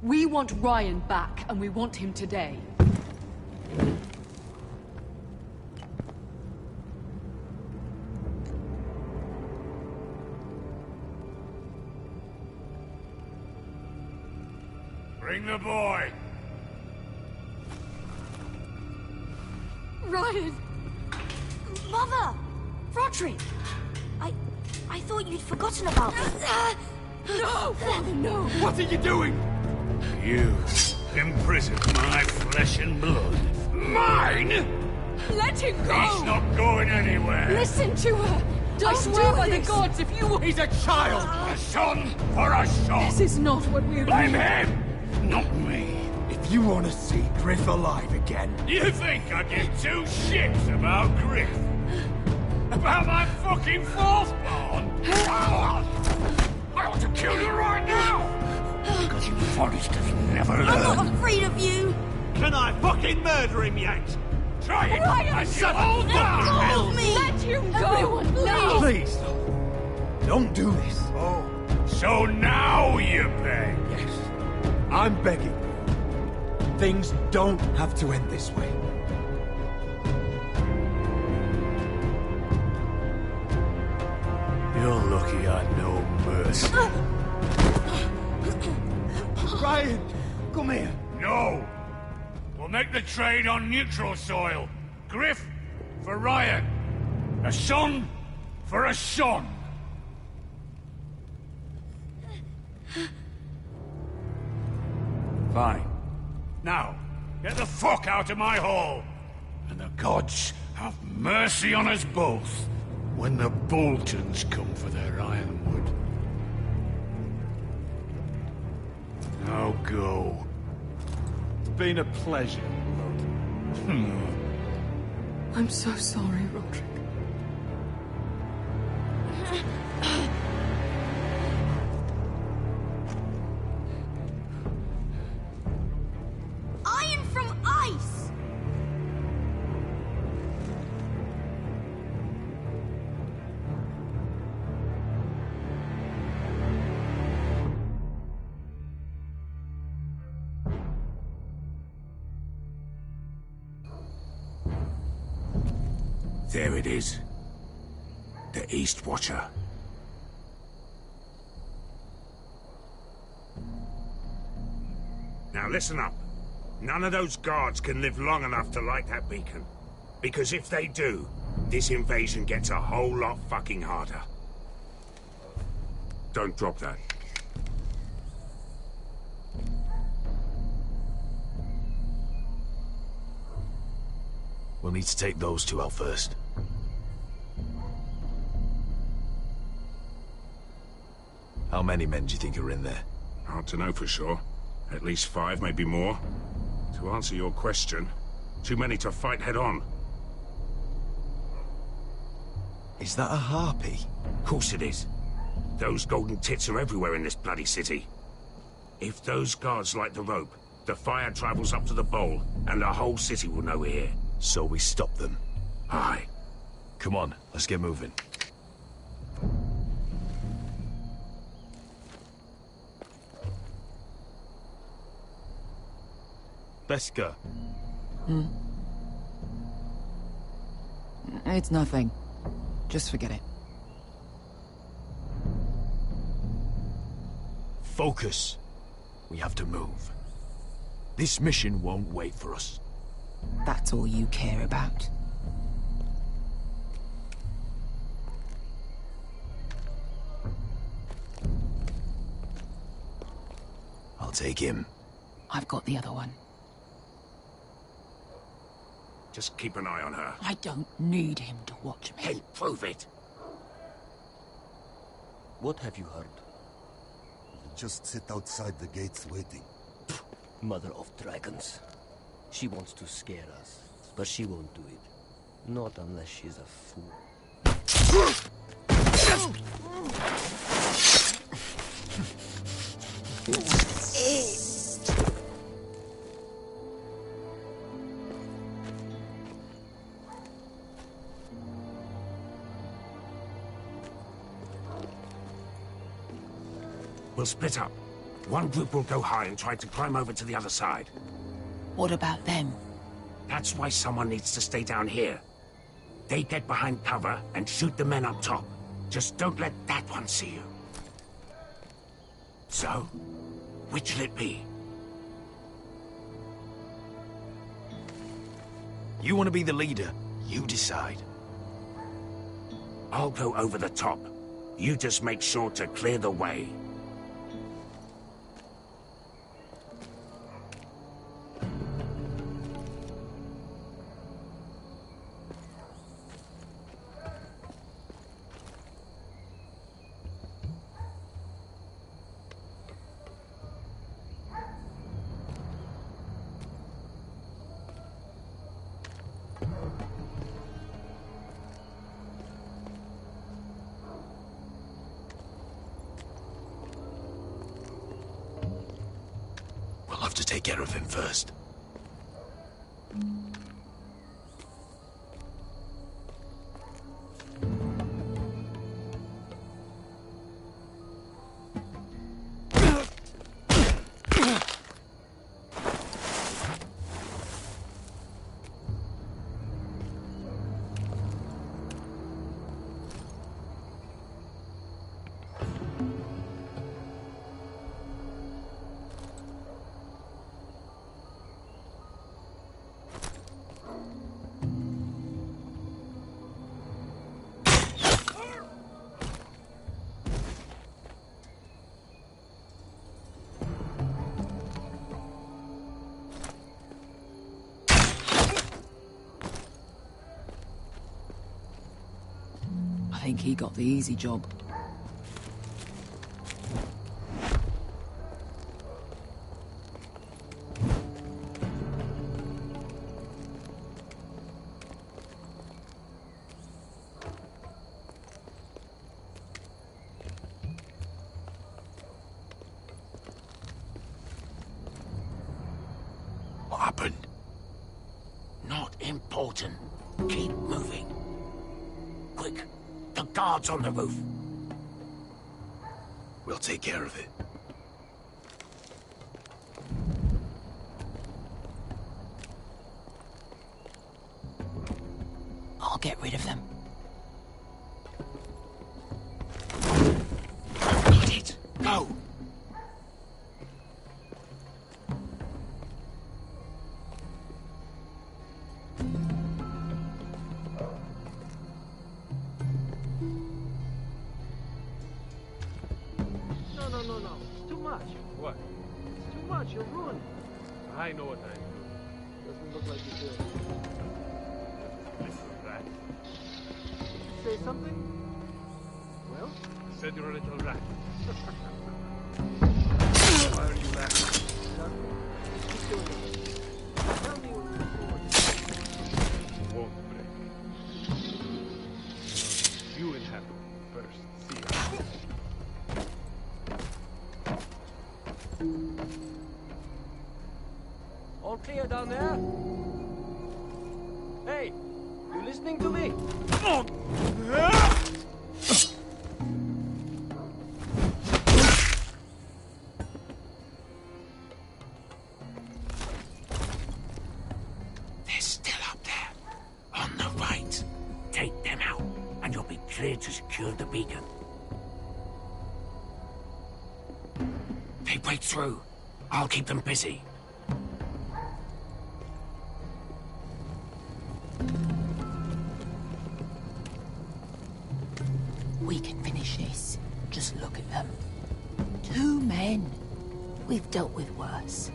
We want Ryan back, and we want him today. Bring the boy. Ryan! Mother! Roderick! I thought you'd forgotten about me. No! Father, no! What are you doing? You imprison my flesh and blood. Mine? Let him go! He's not going anywhere. Listen to her! I swear by the gods, if you... He's a child! A son for a son! This is not what we Blame agreed. him, not me. If you want to see Griff alive again... You think I give two shits about Griff? About my fucking fourthborn? I ought to kill you right now! Because you Forresters never learn. I'm not afraid of you! Can I fucking murder him yet? Try it! Ryan, and shut you'll all up! die! Let go of me! Let him go! Everyone, please! Please, don't do this. Oh, so now you beg? Yes, I'm begging. Things don't have to end this way. You're lucky I know mercy. Ryan, come here. No! We'll make the trade on neutral soil. Griff for Ryan. A son for a son. Fine. Now, get the fuck out of my hall. And the gods have mercy on us both when the Boltons come for their ironwood. Now go. It's been a pleasure, Lord. I'm so sorry, Roderick. Iron from ice! There it is. The East Watcher. Now listen up. None of those guards can live long enough to light that beacon. Because if they do, this invasion gets a whole lot fucking harder. Don't drop that. We'll need to take those two out first. How many men do you think are in there? Hard to know for sure. At least 5, maybe more. To answer your question, too many to fight head on. Is that a harpy? Of course it is. Those golden tits are everywhere in this bloody city. If those guards light the rope, the fire travels up to the bowl, and the whole city will know we're here. So we stop them. Aye. Come on, let's get moving. Beska. It's nothing. Just forget it. Focus. We have to move. This mission won't wait for us. That's all you care about. I'll take him. I've got the other one. Just keep an eye on her. I don't need him to watch me. Hey, prove it! What have you heard? Just sit outside the gates waiting. Mother of dragons. She wants to scare us, but she won't do it. Not unless she's a fool. We'll split up. One group will go high and try to climb over to the other side. What about them? That's why someone needs to stay down here. They get behind cover and shoot the men up top. Just don't let that one see you. So, which'll it be? You want to be the leader? You decide. I'll go over the top. You just make sure to clear the way. take care of him first. I think he got the easy job. What happened? Not important. Keep moving. Quick. The guards on the roof. We'll take care of it. I'll get rid of them. Got it. Go. No. It's too much. What? It's too much. You'll ruin it. I know what I'm doing. Doesn't look like you do. Little rat. Say something? Well? I said you're a little rat. Why are you laughing? Keep doing it. Tell me when you're bored. Won't break. You inhabit first. See how. All clear down there? Hey, you listening to me? They're still up there. On the right. Take them out, and you'll be clear to secure the beacon. They break through. I'll keep them busy. We can finish this. Just look at them. 2 men. We've dealt with worse.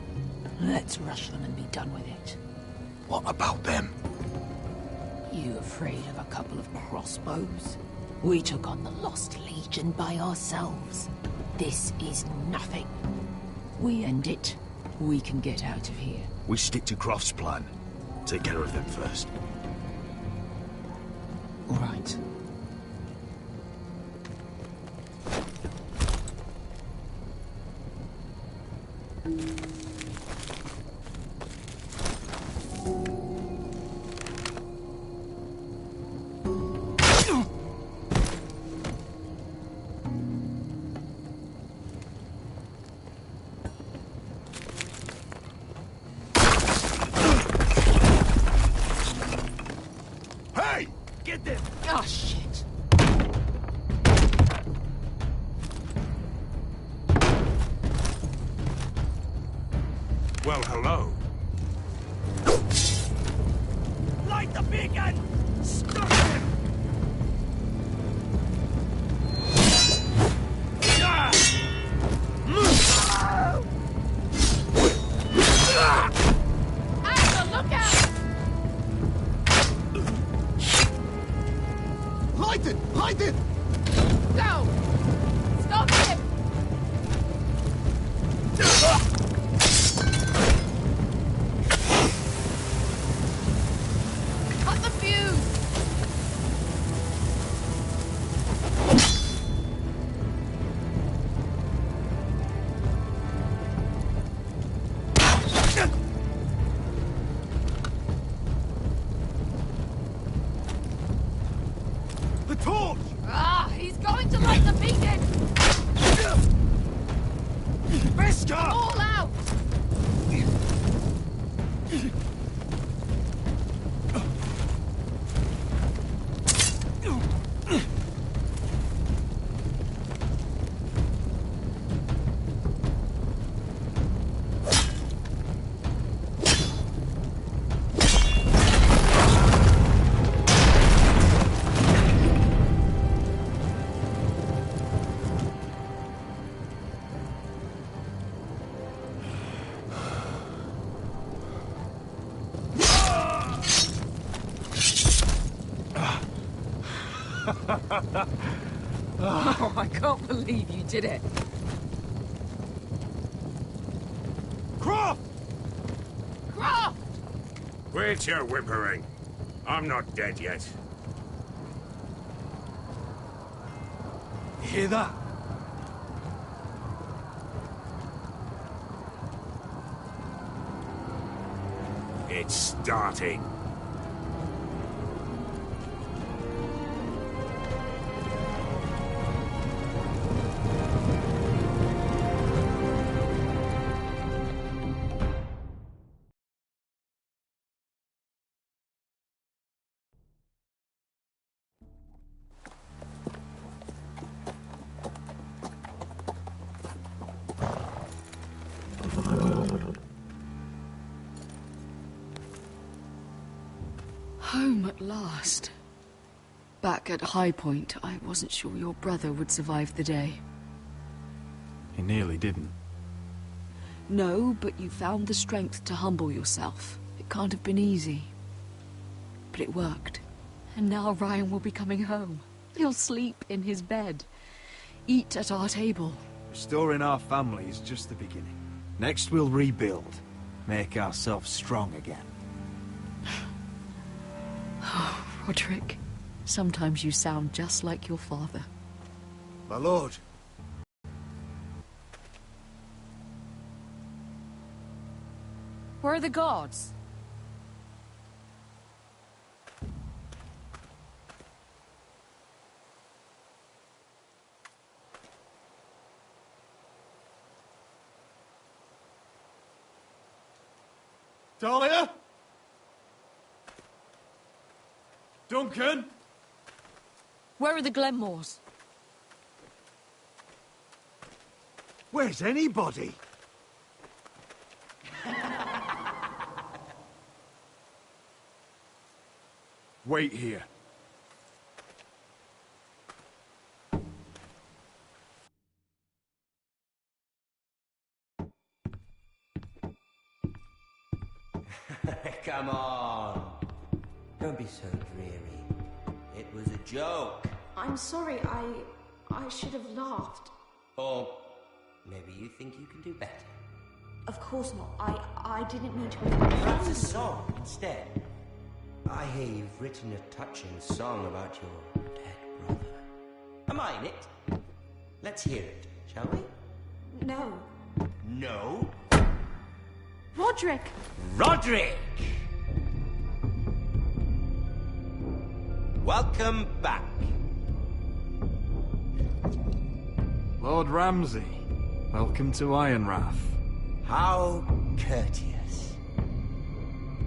Let's rush them and be done with it. What about them? You afraid of a couple of crossbows? We took on the Lost Legion by ourselves. This is nothing. We end it. We can get out of here. We stick to Croft's plan. Take care of them first. Right. Hey! Get them! Oh, shit. Well, hello. Light the beacon! Stop him! Asher, look out! Light it! Light it! Go! Stop him! Cut the fuse! torch! Ah, he's going to light the beacon! Visca! All out! Oh, I can't believe you did it. Croft! Croft! Quit your whimpering. I'm not dead yet. You hear that? It's starting. Home at last. Back at High Point, I wasn't sure your brother would survive the day. He nearly didn't. No, but you found the strength to humble yourself. It can't have been easy. But it worked. And now Ryan will be coming home. He'll sleep in his bed. Eat at our table. Restoring our family is just the beginning. Next we'll rebuild. Make ourselves strong again. Oh, Roderick. Sometimes you sound just like your father. My lord. Where are the guards? Dahlia? Duncan? Where are the Glenmores? Where's anybody? Wait here. Come on. Don't be so dreary. It was a joke. I'm sorry, I should have laughed. Or maybe you think you can do better. Of course not. I didn't mean to. Perhaps a song instead. I hear you've written a touching song about your dead brother. Am I in it? Let's hear it, shall we? No. No? Roderick! Roderick! Welcome back. Lord Ramsay, welcome to Ironrath. How courteous.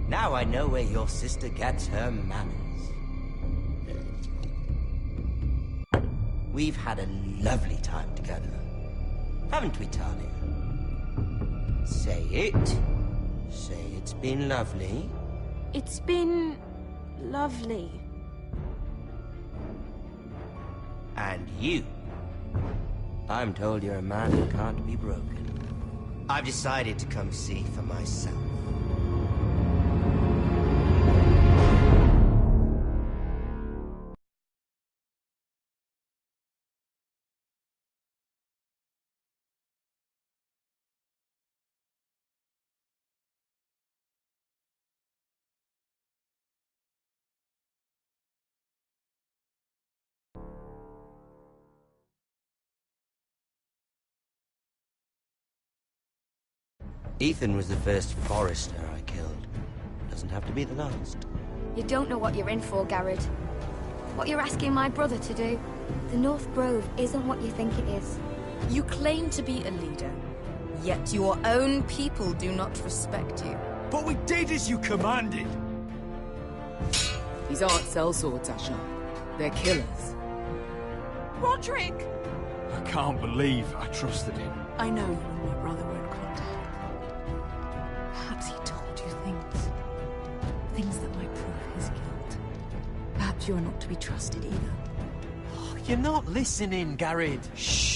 Now I know where your sister gets her manners. We've had a lovely time together, haven't we, Talia? Say it. Say it's been lovely. It's been lovely. And you. I'm told you're a man who can't be broken. I've decided to come see for myself. Ethan was the first Forester I killed. Doesn't have to be the last. You don't know what you're in for, Garrett. what you're asking my brother to do. The North Grove isn't what you think it is. You claim to be a leader, yet your own people do not respect you. But we did as you commanded! These aren't sellswords, Asher. They're killers. Roderick! I can't believe I trusted him. I know you and my brother were in contact. Perhaps he told you things. Things that might prove his guilt. Perhaps you are not to be trusted either. You're not listening, Garrett. Shh!